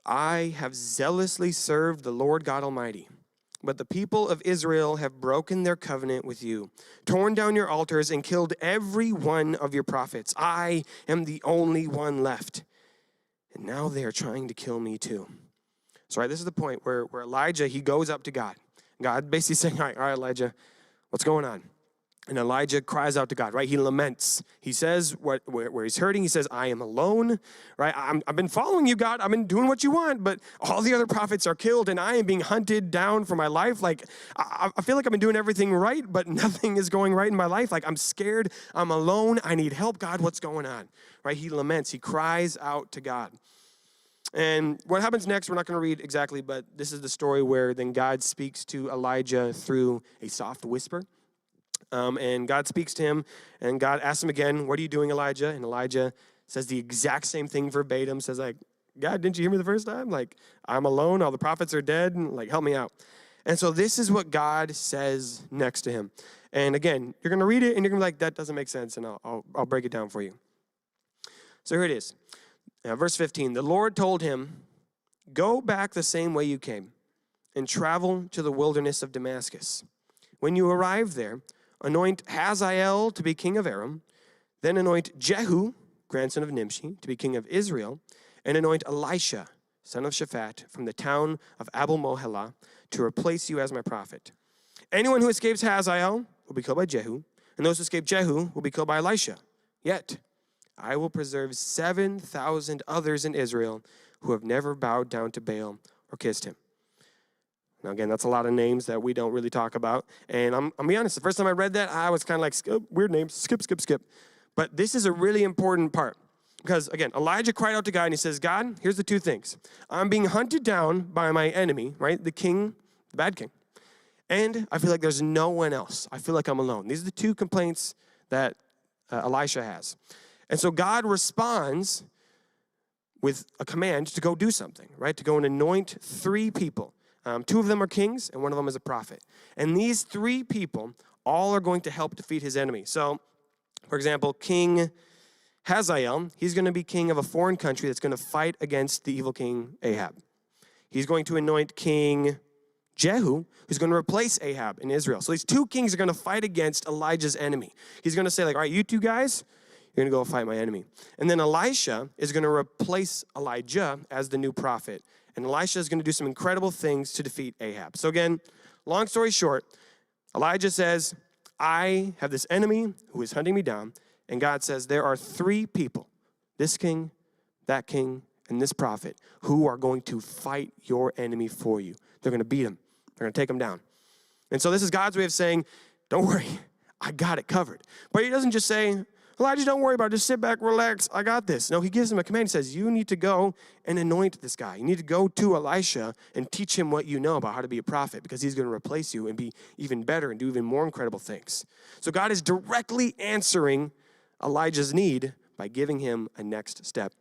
I have zealously served the Lord God Almighty. But the people of Israel have broken their covenant with you, torn down your altars, and killed every one of your prophets. I am the only one left. And now they are trying to kill me too. So this is the point where Elijah, he goes up to God. God basically saying, all right, Elijah, what's going on? And Elijah cries out to God, right? He laments. He says where he's hurting. He says, I am alone, right? I've been following you, God. I've been doing what you want, but all the other prophets are killed, and I am being hunted down for my life. Like, I feel like I've been doing everything right, but nothing is going right in my life. Like, I'm scared. I'm alone. I need help. God, what's going on? Right? He laments. He cries out to God. And what happens next, we're not going to read exactly, but this is the story where then God speaks to Elijah through a soft whisper. And God speaks to him, and God asks him again, what are you doing, Elijah? And Elijah says the exact same thing verbatim, says like, God, didn't you hear me the first time? Like, I'm alone, all the prophets are dead, and like, help me out. And so this is what God says next to him. And again, you're going to read it, and you're going to be like, that doesn't make sense, and I'll break it down for you. So here it is. Verse 15, the Lord told him, go back the same way you came, and travel to the wilderness of Damascus. When you arrive there, anoint Hazael to be king of Aram, then anoint Jehu, grandson of Nimshi, to be king of Israel, and anoint Elisha, son of Shaphat, from the town of Abel-Mohelah, to replace you as my prophet. Anyone who escapes Hazael will be killed by Jehu, and those who escape Jehu will be killed by Elisha. Yet I will preserve 7,000 others in Israel who have never bowed down to Baal or kissed him. Now, again, that's a lot of names that we don't really talk about. And I'm going to be honest, the first time I read that, I was kind of like, weird names, skip. But this is a really important part. Because, again, Elijah cried out to God, and he says, God, here's the 2 things. I'm being hunted down by my enemy, right? The king, the bad king. And I feel like there's no one else. I feel like I'm alone. These are the 2 complaints that Elisha has. And so God responds with a command to go do something, right? To go and anoint 3 people. 2 of them are kings, and 1 of them is a prophet. And these 3 people all are going to help defeat his enemy. So, for example, King Hazael, he's going to be king of a foreign country that's going to fight against the evil king Ahab. He's going to anoint King Jehu, who's going to replace Ahab in Israel. So these 2 kings are going to fight against Elijah's enemy. He's going to say, like, all right, you 2 guys, you're going to go fight my enemy. And then Elisha is going to replace Elijah as the new prophet. And Elisha is going to do some incredible things to defeat Ahab. So again, long story short, Elijah says, I have this enemy who is hunting me down. And God says, there are 3 people, this king, that king, and this prophet, who are going to fight your enemy for you. They're going to beat him. They're going to take him down. And so this is God's way of saying, don't worry, I got it covered. But he doesn't just say, Elijah, don't worry about it. Just sit back, relax. I got this. No, he gives him a command. He says, you need to go and anoint this guy. You need to go to Elisha and teach him what you know about how to be a prophet, because he's going to replace you and be even better and do even more incredible things. So God is directly answering Elijah's need by giving him a next step.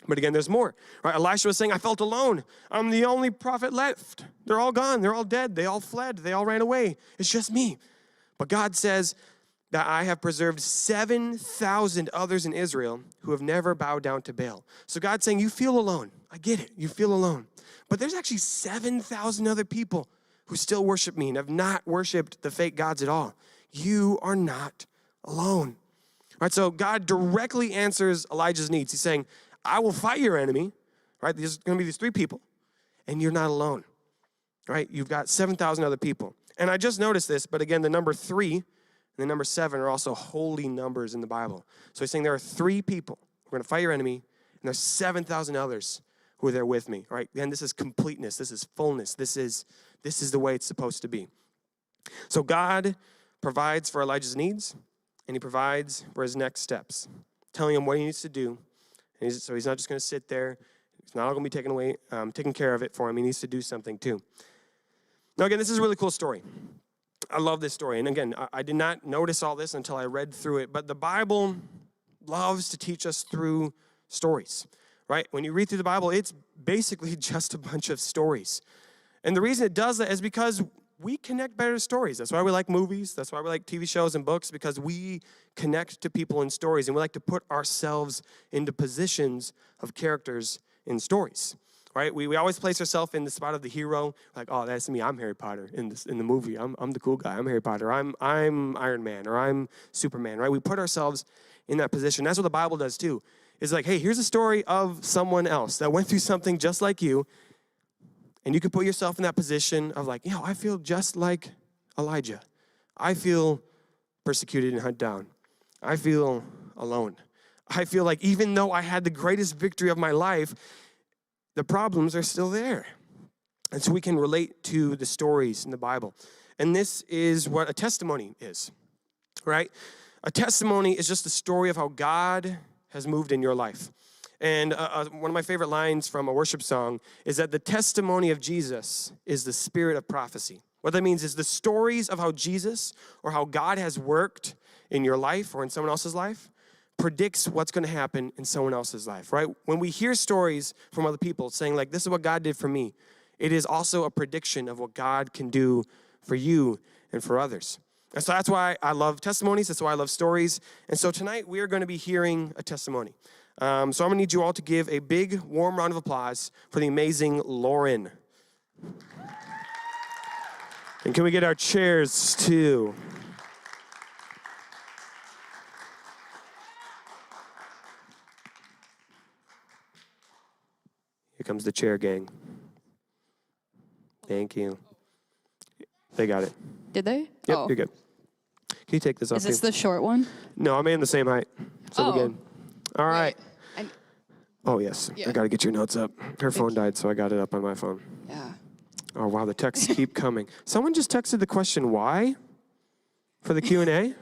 But again, there's more. Right? Elisha was saying, I felt alone. I'm the only prophet left. They're all gone. They're all dead. They all fled. They all ran away. It's just me. But God says that I have preserved 7,000 others in Israel who have never bowed down to Baal. So God's saying, you feel alone. I get it. You feel alone. But there's actually 7,000 other people who still worship me and have not worshiped the fake gods at all. You are not alone. All right, so God directly answers Elijah's needs. He's saying, I will fight your enemy, right? There's going to be these 3 people, and you're not alone, right? You've got 7,000 other people. And I just noticed this, but again, the number 3 and the number 7 are also holy numbers in the Bible. So he's saying there are 3 people who are going to fight your enemy, and there's 7,000 others who are there with me, right? And this is completeness. This is fullness. This is the way it's supposed to be. So God provides for Elijah's needs, and he provides for his next steps, telling him what he needs to do. And so he's not just going to sit there. It's not all going to be taken care of it for him. He needs to do something too. Now, again, this is a really cool story. I love this story. And again, I did not notice all this until I read through it. But the Bible loves to teach us through stories, right? When you read through the Bible, it's basically just a bunch of stories. And the reason it does that is because we connect better to stories. That's why we like movies. That's why we like TV shows and books, because we connect to people in stories, and we like to put ourselves into positions of characters in stories, right? We always place ourselves in the spot of the hero, like, oh, that's me. I'm Harry Potter in the movie. I'm the cool guy. I'm Harry Potter. I'm Iron Man, or I'm Superman, right? We put ourselves in that position. That's what the Bible does too. It's like, hey, here's a story of someone else that went through something just like you. And you can put yourself in that position of like, I feel just like Elijah. I feel persecuted and hunted down. I feel alone. I feel like even though I had the greatest victory of my life, the problems are still there. And so we can relate to the stories in the Bible. And this is what a testimony is, right? A testimony is just the story of how God has moved in your life. And one of my favorite lines from a worship song is that the testimony of Jesus is the spirit of prophecy. What that means is the stories of how Jesus or how God has worked in your life or in someone else's life predicts what's going to happen in someone else's life, right? When we hear stories from other people saying like, this is what God did for me, it is also a prediction of what God can do for you and for others. And so that's why I love testimonies. That's why I love stories. And so tonight we are going to be hearing a testimony. So I'm going to need you all to give a big, warm round of applause for the amazing Lauren. And can we get our chairs too? Here comes the chair gang. Thank you. They got it. Did they? Yep, you're good. Can you take this off? Is this the short one? No, I'm in the same height. So we're good. All right. Wait, Oh, yes. Yeah. I got to get your notes up. Her phone died, so I got it up on my phone. Yeah. Oh, wow. The texts keep coming. Someone just texted the question, why? For the Q&A?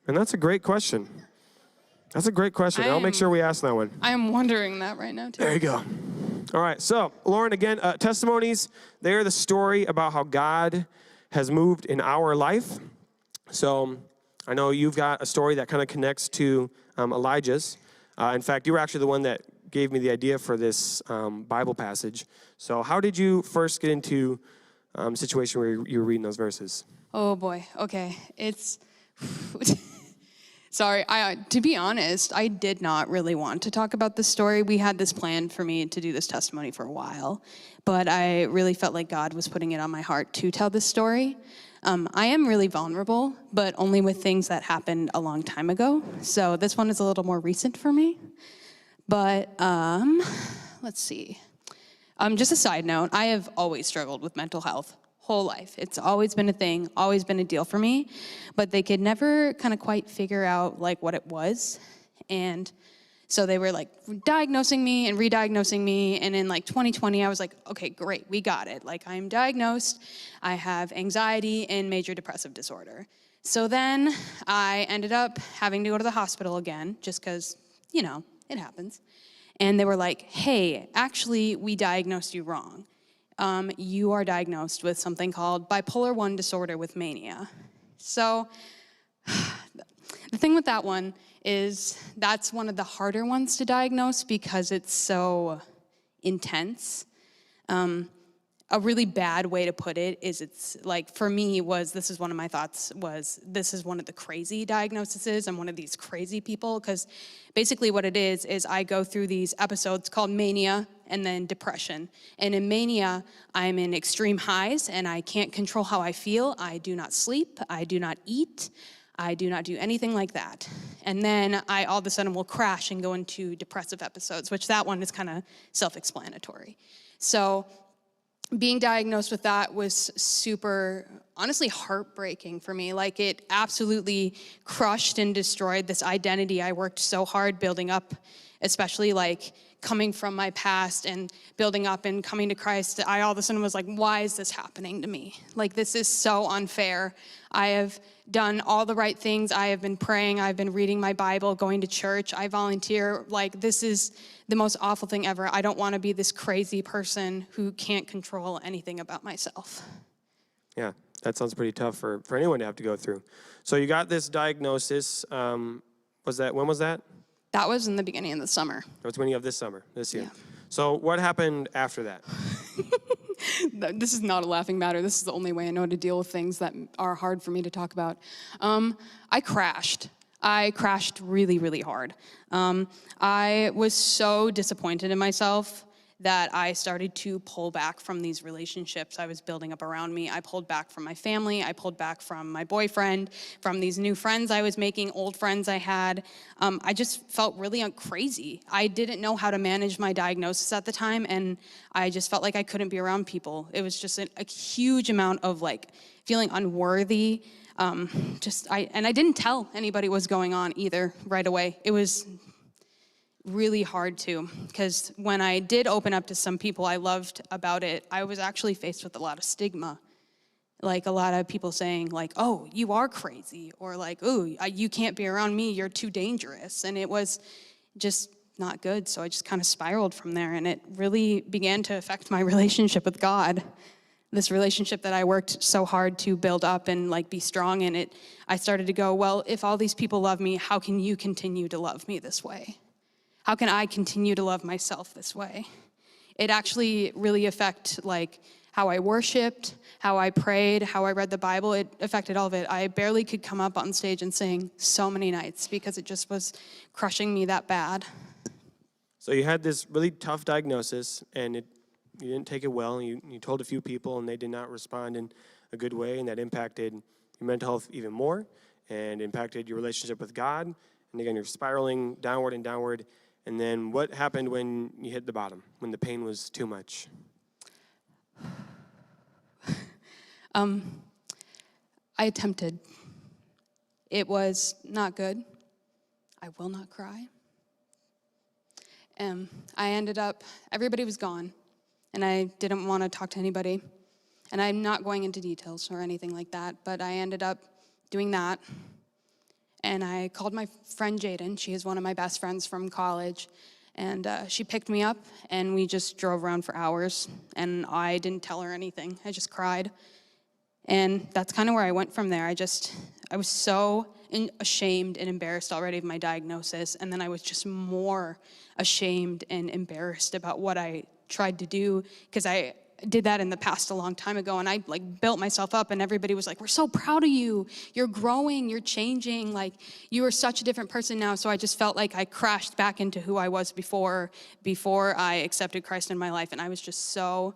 And that's a great question. That's a great question. I'll make sure we ask that one. I am wondering that right now, too. There you go. All right. So, Lauren, again, testimonies. They're the story about how God has moved in our life. So, I know you've got a story that kind of connects to Elijah's. In fact, you were actually the one that gave me the idea for this Bible passage. So how did you first get into a situation where you were reading those verses? Oh, boy. Okay. It's... Sorry. To be honest, I did not really want to talk about this story. We had this plan for me to do this testimony for a while, but I really felt like God was putting it on my heart to tell this story. I am really vulnerable, but only with things that happened a long time ago. So this one is a little more recent for me. But let's see. Just a side note, I have always struggled with mental health, whole life. It's always been a thing, always been a deal for me. But they could never kind of quite figure out like what it was. And so they were like diagnosing me and re-diagnosing me. And in like 2020, I was like, okay, great, we got it. Like I'm diagnosed, I have anxiety and major depressive disorder. So then I ended up having to go to the hospital again, just because, it happens. And they were like, hey, actually, we diagnosed you wrong. You are diagnosed with something called bipolar 1 disorder with mania. So the thing with that one is that's one of the harder ones to diagnose because it's so intense. a really bad way to put it is it's like, for me, this is one of my thoughts, this is one of the crazy diagnoses. I'm one of these crazy people, because basically what it is I go through these episodes called mania and then depression. And in mania, I'm in extreme highs and I can't control how I feel. I do not sleep. I do not eat. I do not do anything like that. And then I all of a sudden will crash and go into depressive episodes, which that one is kind of self-explanatory. So being diagnosed with that was super, honestly, heartbreaking for me. Like, it absolutely crushed and destroyed this identity I worked so hard building up, especially like coming from my past and building up and coming to Christ. I all of a sudden was like, why is this happening to me? Like, this is so unfair. I have done all the right things. I have been praying. I've been reading my Bible, going to church. I volunteer. Like, this is the most awful thing ever. I don't want to be this crazy person who can't control anything about myself. Yeah, that sounds pretty tough for anyone to have to go through. So you got this diagnosis. When was that? That was in the beginning of the summer. That was beginning of this summer, this year. Yeah. So what happened after that? This is not a laughing matter. This is the only way I know to deal with things that are hard for me to talk about. I crashed. I crashed really, really hard. I was so disappointed in myself that I started to pull back from these relationships I was building up around me. I pulled back from my family. I pulled back from my boyfriend, from these new friends I was making, old friends I had. I just felt really crazy. I didn't know how to manage my diagnosis at the time, and I just felt like I couldn't be around people. It was just a huge amount of like feeling unworthy. And I didn't tell anybody what was going on either right away. It was really hard to, because when I did open up to some people I loved about it, I was actually faced with a lot of stigma. Like, a lot of people saying like, oh, you are crazy, or like, oh, you can't be around me, you're too dangerous. And it was just not good. So I just kind of spiraled from there, and it really began to affect my relationship with God. This relationship that I worked so hard to build up and like be strong in it, I started to go, well, if all these people love me, how can you continue to love me this way? How can I continue to love myself this way? It actually really affected like how I worshiped, how I prayed, how I read the Bible. It affected all of it. I barely could come up on stage and sing so many nights because it just was crushing me that bad. So you had this really tough diagnosis, and you didn't take it well. You told a few people, and they did not respond in a good way, and that impacted your mental health even more, and impacted your relationship with God. And again, you're spiraling downward and downward. And then what happened when you hit the bottom, when the pain was too much? I attempted. It was not good. I will not cry. I ended up, everybody was gone, and I didn't want to talk to anybody. And I'm not going into details or anything like that, but I ended up doing that. And I called my friend Jaden. She is one of my best friends from college. And she picked me up, and we just drove around for hours. And I didn't tell her anything. I just cried. And that's kind of where I went from there. I was so ashamed and embarrassed already of my diagnosis. And then I was just more ashamed and embarrassed about what I tried to do, because I did that in the past a long time ago, and I like built myself up, and everybody was like, we're so proud of you. You're growing, you're changing, like you are such a different person now. So I just felt like I crashed back into who I was before I accepted Christ in my life, and I was just so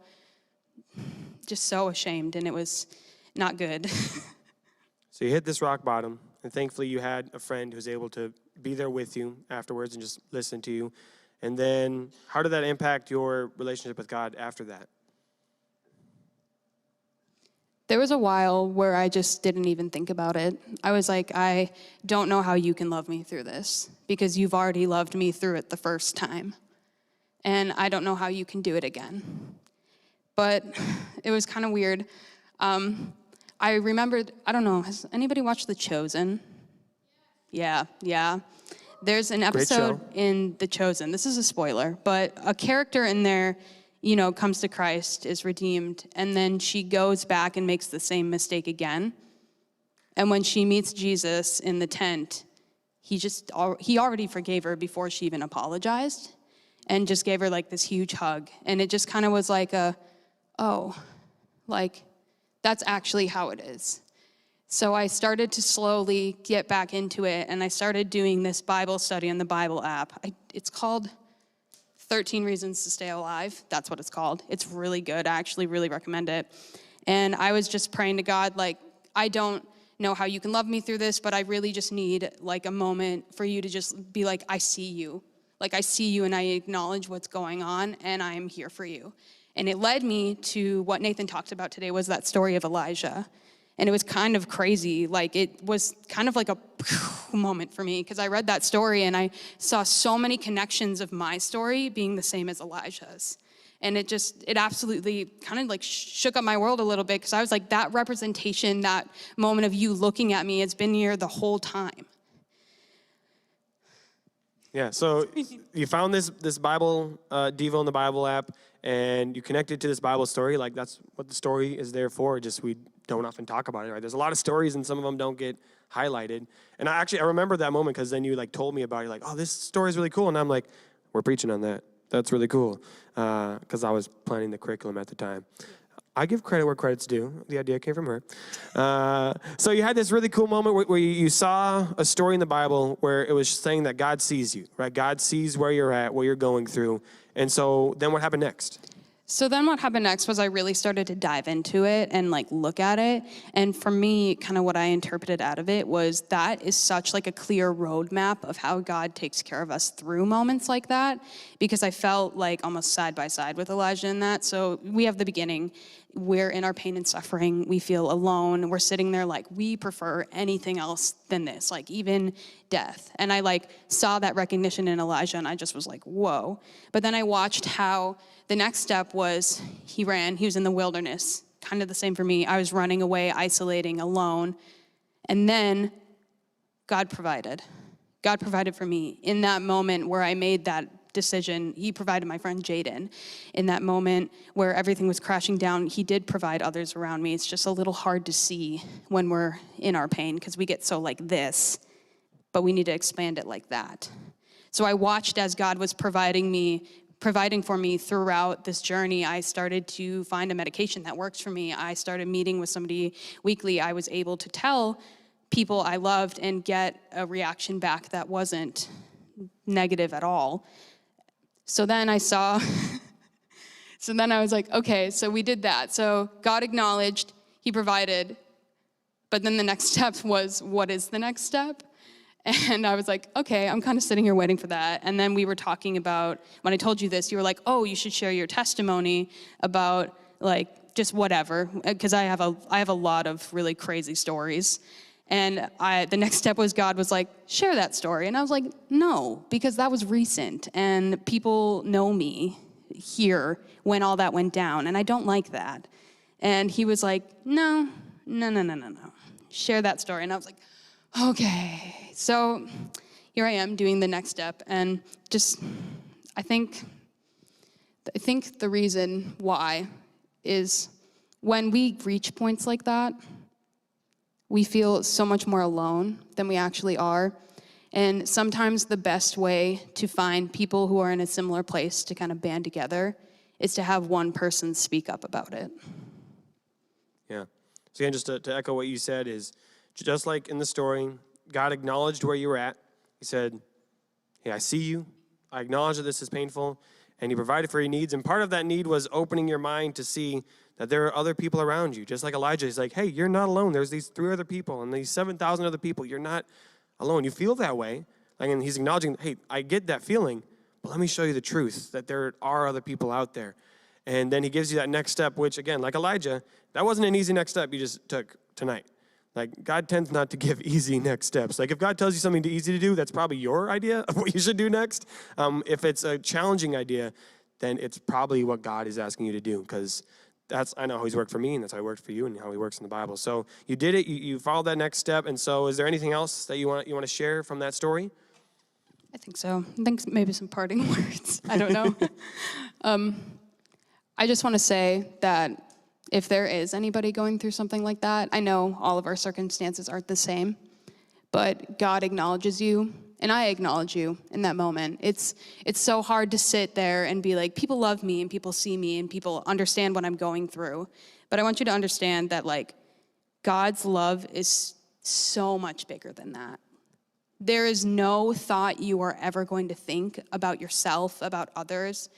ashamed, and it was not good. So you hit this rock bottom, and thankfully you had a friend who was able to be there with you afterwards and just listen to you. And then how did that impact your relationship with God after that? There was a while where I just didn't even think about it. I was like, I don't know how you can love me through this, because you've already loved me through it the first time. And I don't know how you can do it again. But it was kind of weird. I remembered, I don't know, has anybody watched The Chosen? Yeah. There's an episode in The Chosen. This is a spoiler, but a character in there, comes to Christ, is redeemed, and then she goes back and makes the same mistake again. And when she meets Jesus in the tent, he already forgave her before she even apologized, and just gave her like this huge hug. And it just kind of was like oh, like, that's actually how it is. So I started to slowly get back into it, and I started doing this Bible study on the Bible app. It's called 13 Reasons to Stay Alive. That's what it's called. It's really good. I actually really recommend it. And I was just praying to God, like, I don't know how you can love me through this, but I really just need, like, a moment for you to just be like, I see you. Like, I see you, and I acknowledge what's going on, and I am here for you. And it led me to what Nathan talked about today, was that story of Elijah. And it was kind of crazy. Like, it was kind of like a moment for me, because I read that story and I saw so many connections of my story being the same as Elijah's. And it absolutely kind of like shook up my world a little bit, because I was like, that representation, that moment of you looking at me, has been here the whole time. Yeah, so you found this Bible, Devo in the Bible app, and you connected to this Bible story. Like, that's what the story is there for. Just we don't often talk about it, right? There's a lot of stories, and some of them don't get highlighted. And I remember that moment, because then you like told me about it. You're like, oh, this story is really cool. And I'm like, we're preaching on that. That's really cool. Because I was planning the curriculum at the time. I give credit where credit's due. The idea came from her. So you had this really cool moment where you saw a story in the Bible where it was saying that God sees you, right? God sees where you're at, what you're going through. And so then what happened next? So then what happened next was I really started to dive into it and like look at it. And for me, kind of what I interpreted out of it was that is such like a clear roadmap of how God takes care of us through moments like that, because I felt like almost side by side with Elijah in that. So we have the beginning. We're in our pain and suffering. We feel alone. We're sitting there like, we prefer anything else than this, like even death. And I like saw that recognition in Elijah, and I just was like, whoa. But then I watched how the next step was he was in the wilderness. Kind of the same for me. I was running away, isolating, alone. And then God provided. God provided for me in that moment where I made that decision. He provided my friend Jaden. In that moment where everything was crashing down, he did provide others around me. It's just a little hard to see when we're in our pain, because we get so like this, but we need to expand it like that. So I watched as God was providing for me throughout this journey. I started to find a medication that works for me. I started meeting with somebody weekly. I was able to tell people I loved and get a reaction back that wasn't negative at all. So then I was like, okay, so we did that. So God acknowledged, he provided, but then the next step was, what is the next step? And I was like, okay, I'm kind of sitting here waiting for that. And then we were talking about, when I told you this, you were like, oh, you should share your testimony about like just whatever, because I have a lot of really crazy stories. And the next step was God was like, share that story. And I was like, no, because that was recent and people know me here when all that went down. And I don't like that. And he was like, no. Share that story. And I was like, okay. So here I am doing the next step. And just, I think the reason why is when we reach points like that, we feel so much more alone than we actually are. And sometimes the best way to find people who are in a similar place to kind of band together is to have one person speak up about it. Yeah. So again, just to echo what you said, is just like in the story, God acknowledged where you were at. He said, hey, I see you. I acknowledge that this is painful. And he provided for your needs. And part of that need was opening your mind to see that there are other people around you. Just like Elijah, he's like, hey, you're not alone. There's these 3 other people and these 7,000 other people. You're not alone. You feel that way. And he's acknowledging, hey, I get that feeling, but let me show you the truth, that there are other people out there. And then he gives you that next step, which, again, like Elijah, that wasn't an easy next step you just took tonight. Like, God tends not to give easy next steps. Like, if God tells you something easy to do, that's probably your idea of what you should do next. If it's a challenging idea, then it's probably what God is asking you to do, because I know how he's worked for me, and that's how he worked for you, and how he works in the Bible. So you did it. You followed that next step. And so is there anything else that you want to share from that story? I think so. I think maybe some parting words. I don't know. I just want to say that if there is anybody going through something like that, I know all of our circumstances aren't the same, but God acknowledges you, And I acknowledge you in that moment. It's so hard to sit there and be like, people love me and people see me and people understand what I'm going through. But I want you to understand that like God's love is so much bigger than that. There is no thought you are ever going to think about yourself, about others,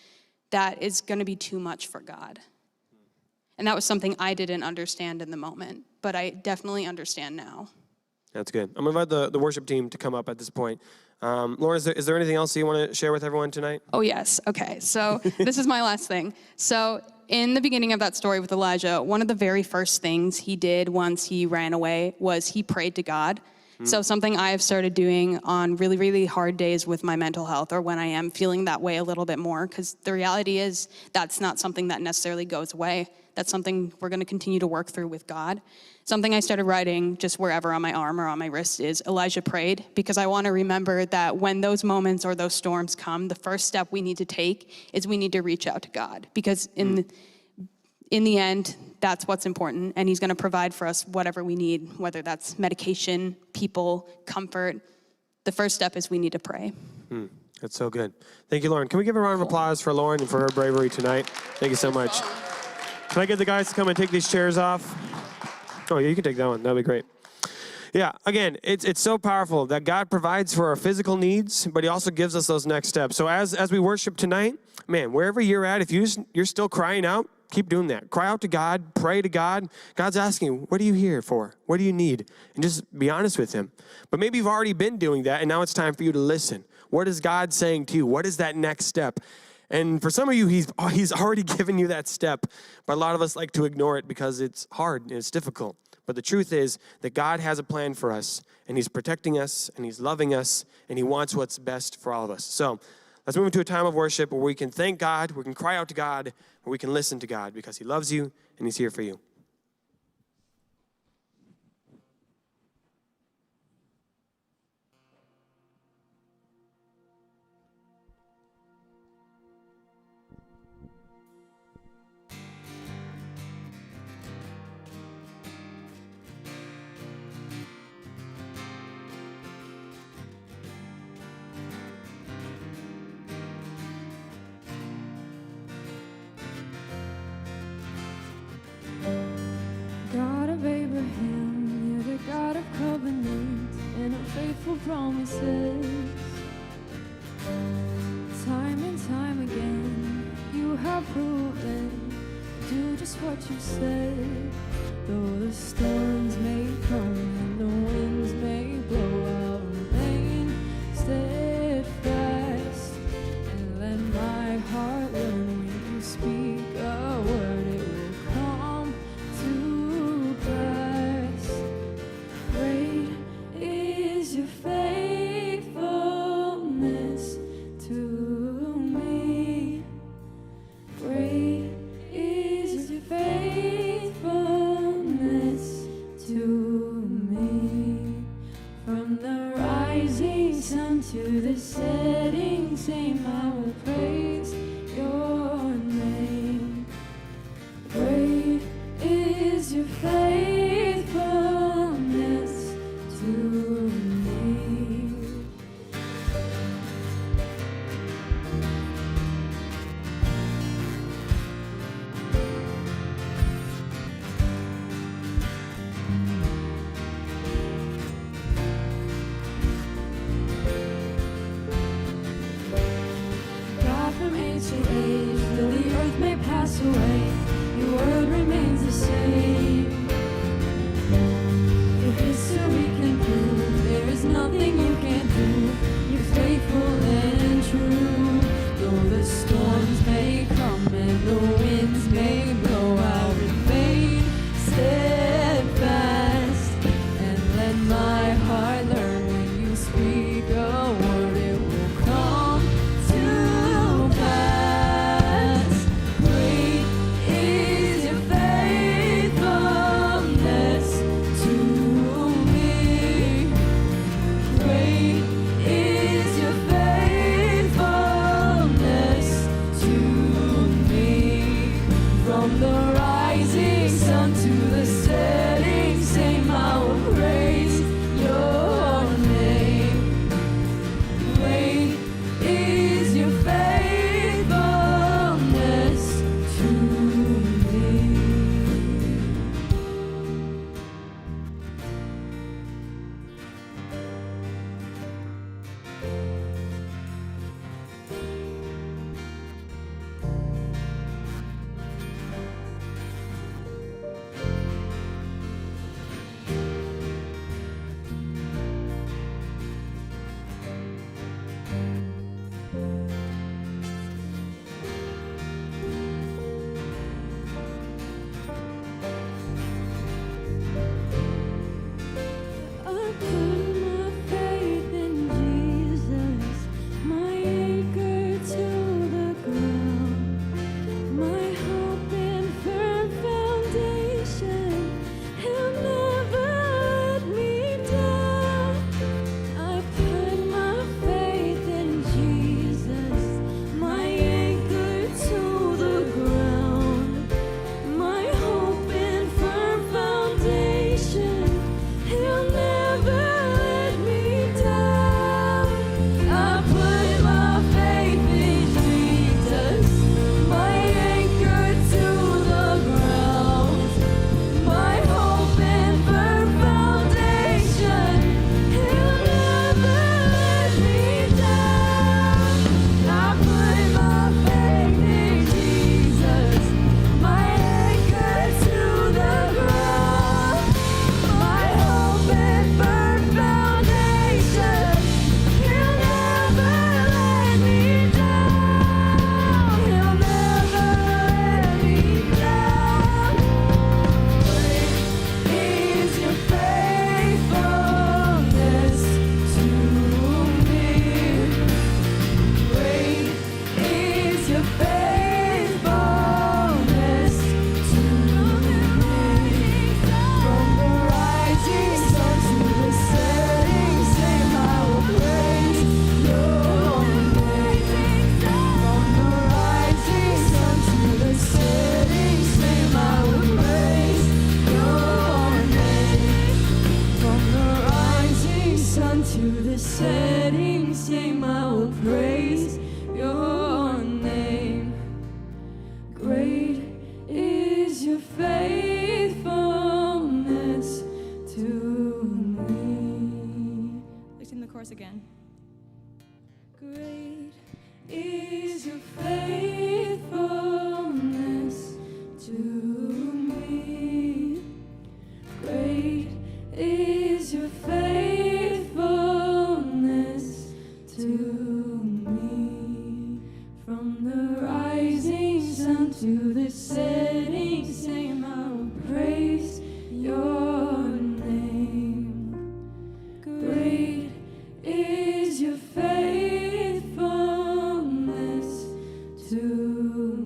that is going to be too much for God. And that was something I didn't understand in the moment, but I definitely understand now. That's good. I'm going to invite the worship team to come up at this point. Lauren, is there anything else you want to share with everyone tonight? Oh, yes. Okay. So this is my last thing. So in the beginning of that story with Elijah, one of the very first things he did once he ran away was he prayed to God. So something I have started doing on really, really hard days with my mental health, or when I am feeling that way a little bit more, because the reality is that's not something that necessarily goes away. That's something we're going to continue to work through with God. Something I started writing just wherever on my arm or on my wrist is Elijah prayed, because I want to remember that when those moments or those storms come, the first step we need to take is we need to reach out to God, because in the end, that's what's important, and he's going to provide for us whatever we need, whether that's medication, people, comfort. The first step is we need to pray. That's so good. Thank you, Lauren. Can we give a round of applause for Lauren and for her bravery tonight? Thank you so much. Can I get the guys to come and take these chairs off? Oh, yeah, you can take that one. That'd be great. Yeah, again, it's so powerful that God provides for our physical needs, but he also gives us those next steps. So as we worship tonight, man, wherever you're at, if you're still crying out, keep doing that. Cry out to God, pray to God. God's asking, what are you here for? What do you need? And just be honest with him. But maybe you've already been doing that, and now it's time for you to listen. What is God saying to you? What is that next step? And for some of you, he's already given you that step. But a lot of us like to ignore it because it's hard and it's difficult. But the truth is that God has a plan for us, and he's protecting us, and he's loving us, and he wants what's best for all of us. So let's move into a time of worship where we can thank God, we can cry out to God, where we can listen to God, because he loves you and he's here for you. God of Abraham, you're the God of covenants and of faithful promises. Time and time again, you have proven do just what you said. Though the storms may come and the winds may blow, I'll remain steadfast and let my heart learn when you speak a word, it will come to pass. Great is your faithfulness to me. Great is your faithfulness to me. From the rising sun to the setting same, I will praise your name. Great is your faithfulness to me. God from age to age, though the earth may pass away, your word remains the same. If history can prove there is nothing you can't do, you're faithful and true. Though the storms may come and the winds may blow, I'll remain steadfast and let my heart learn when you speak a word, it will come to pass. Great is your faithfulness faithfulness to me. Let's sing the chorus again. Great is your faithfulness to me. Great is your faithfulness to me. From the rising sun to the setting sun, I'll praise your name. Great is your faithfulness to me.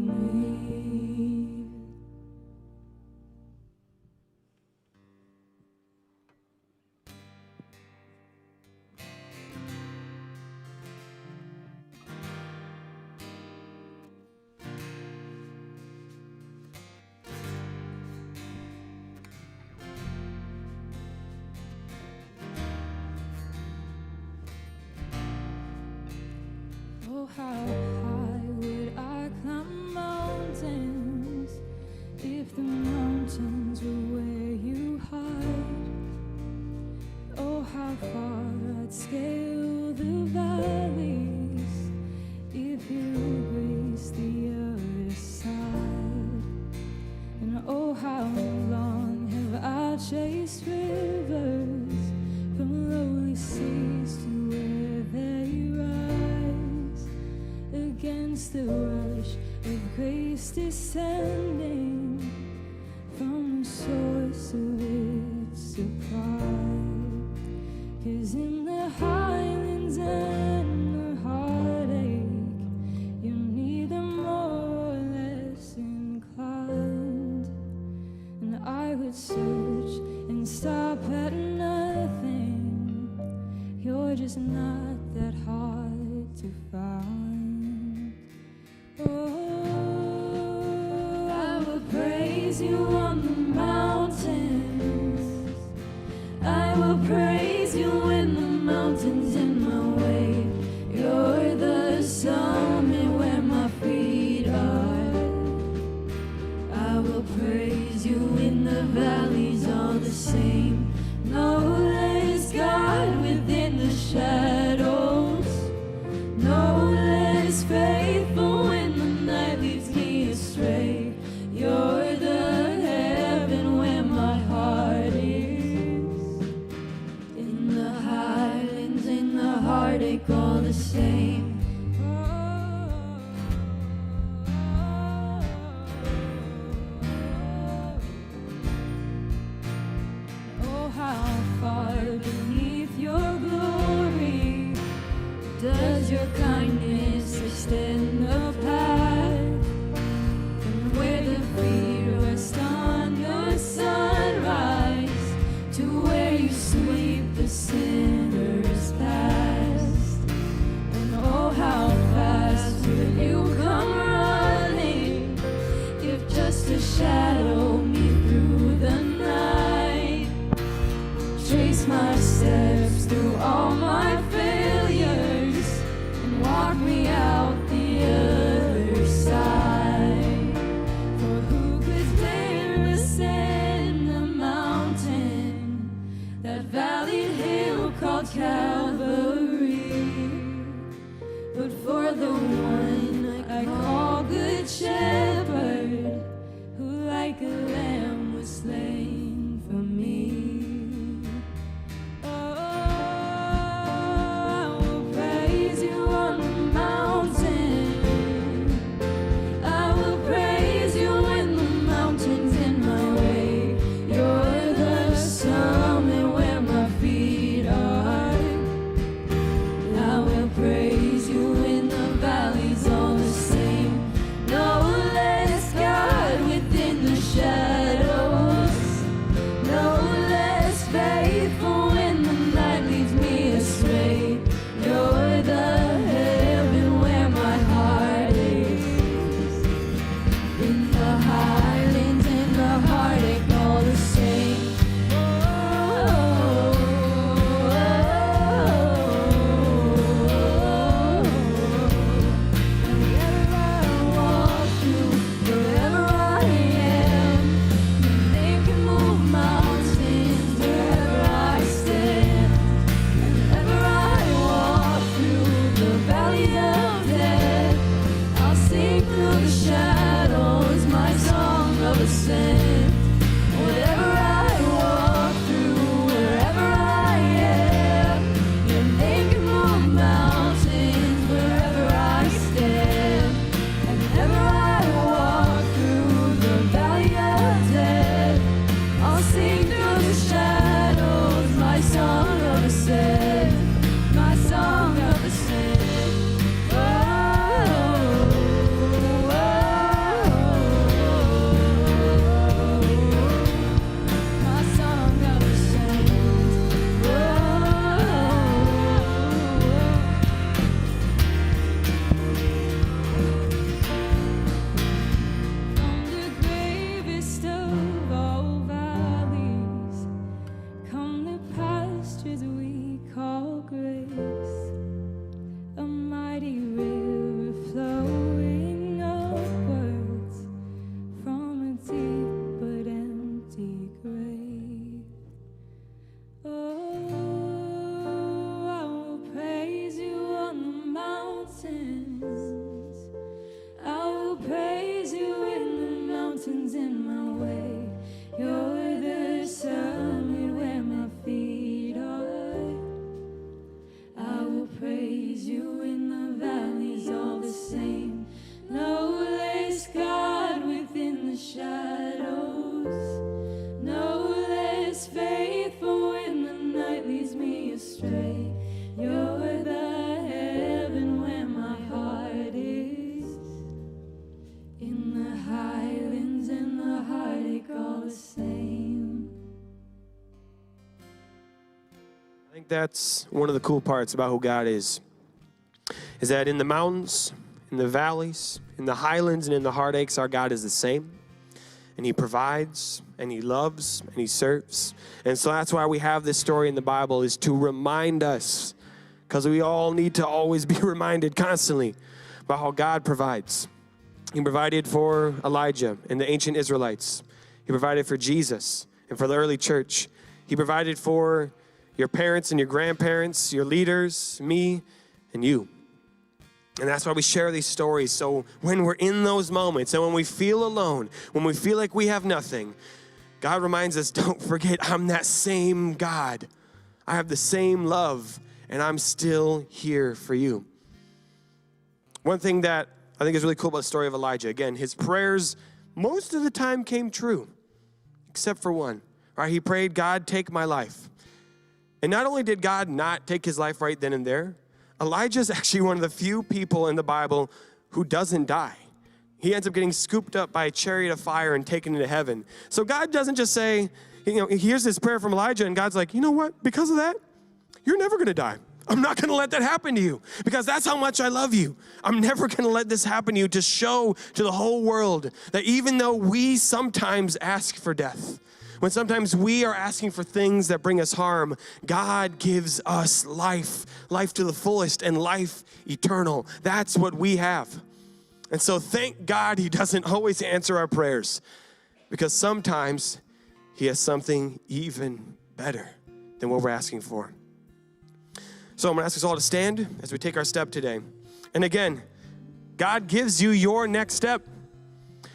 Oh, how high would I climb mountains if the mountains were where you hide? Oh, how far I'd scale the valleys if you grace the other side. And oh, how long have I chased rivers from lowly seas to where they rise, against the rush of grace descending from the source of its supply. 'Cause in the highlands and the heartache, you're neither more or less inclined. And I would search and stop at nothing. You're just not that hard to find. Oh, I will praise you on the mountains. I will praise you when the mountain's in my way. You're the summit where my feet are. I will praise you in the valleys all the same. No less God within the shadows. No less faithful when the night leads me astray. You're the heaven where my heart is. In the highlands, in the heartache, all the same. Oh, how far beneath your glory does your kindness extend the path? From where the feet rest on your sunrise to where you sweep the sinners past. And oh, how fast will you come running if just to shadow me through the night? Trace my steps through all my failures and walk me out the other side. For who could dare ascend the mountain, that valley hill called Calvary? But for the one I call Good Shepherd, who like a lamb was slain for me. Oh, I will praise you on the mountain. I will praise you when the mountain's in my way. You're the summit where my feet are. I will praise you in the valleys all the same. No less God within the shadows. No less faithful when the night leads me astray. You're the heaven where my heart is. In the highlands, in the heartache, all the same. Wherever I walk through, wherever I am, same. I think that's one of the cool parts about who God is that in the mountains, in the valleys, in the highlands, and in the heartaches, our God is the same. And he provides, and he loves, and he serves. And so that's why we have this story in the Bible, is to remind us, because we all need to always be reminded constantly about how God provides. He provided for Elijah and the ancient Israelites. He provided for Jesus and for the early church. He provided for your parents and your grandparents, your leaders, me, and you. And that's why we share these stories. So when we're in those moments and when we feel alone, when we feel like we have nothing, God reminds us, don't forget, I'm that same God. I have the same love, and I'm still here for you. One thing that I think is really cool about the story of Elijah, again, his prayers most of the time came true, except for one. Right? He prayed, God, take my life. And not only did God not take his life right then and there, Elijah's actually one of the few people in the Bible who doesn't die. He ends up getting scooped up by a chariot of fire and taken into heaven. So God doesn't just say, he hears this prayer from Elijah, and God's like, you know what? Because of that, you're never going to die. I'm not going to let that happen to you because that's how much I love you. I'm never going to let this happen to you, to show to the whole world that even though we sometimes ask for death, when sometimes we are asking for things that bring us harm, God gives us life, life to the fullest and life eternal. That's what we have. And so thank God he doesn't always answer our prayers, because sometimes he has something even better than what we're asking for. So I'm going to ask us all to stand as we take our step today. And again, God gives you your next step.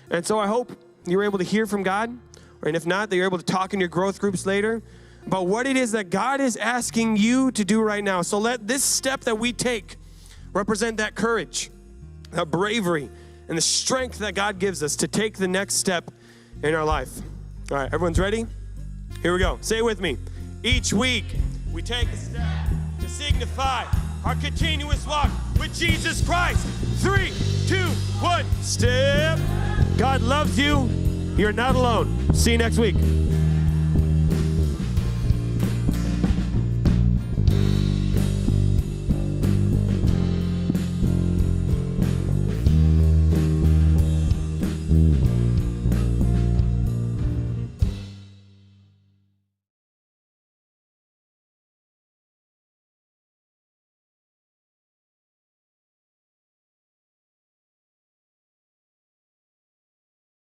And so I hope you're able to hear from God. And if not, that you're able to talk in your growth groups later about what it is that God is asking you to do right now. So let this step that we take represent that courage, that bravery, and the strength that God gives us to take the next step in our life. All right, everyone's ready? Here we go. Say it with me. Each week, we take a step to signify our continuous walk with Jesus Christ. 3, 2, 1, step. God loves you. You're not alone. See you next week.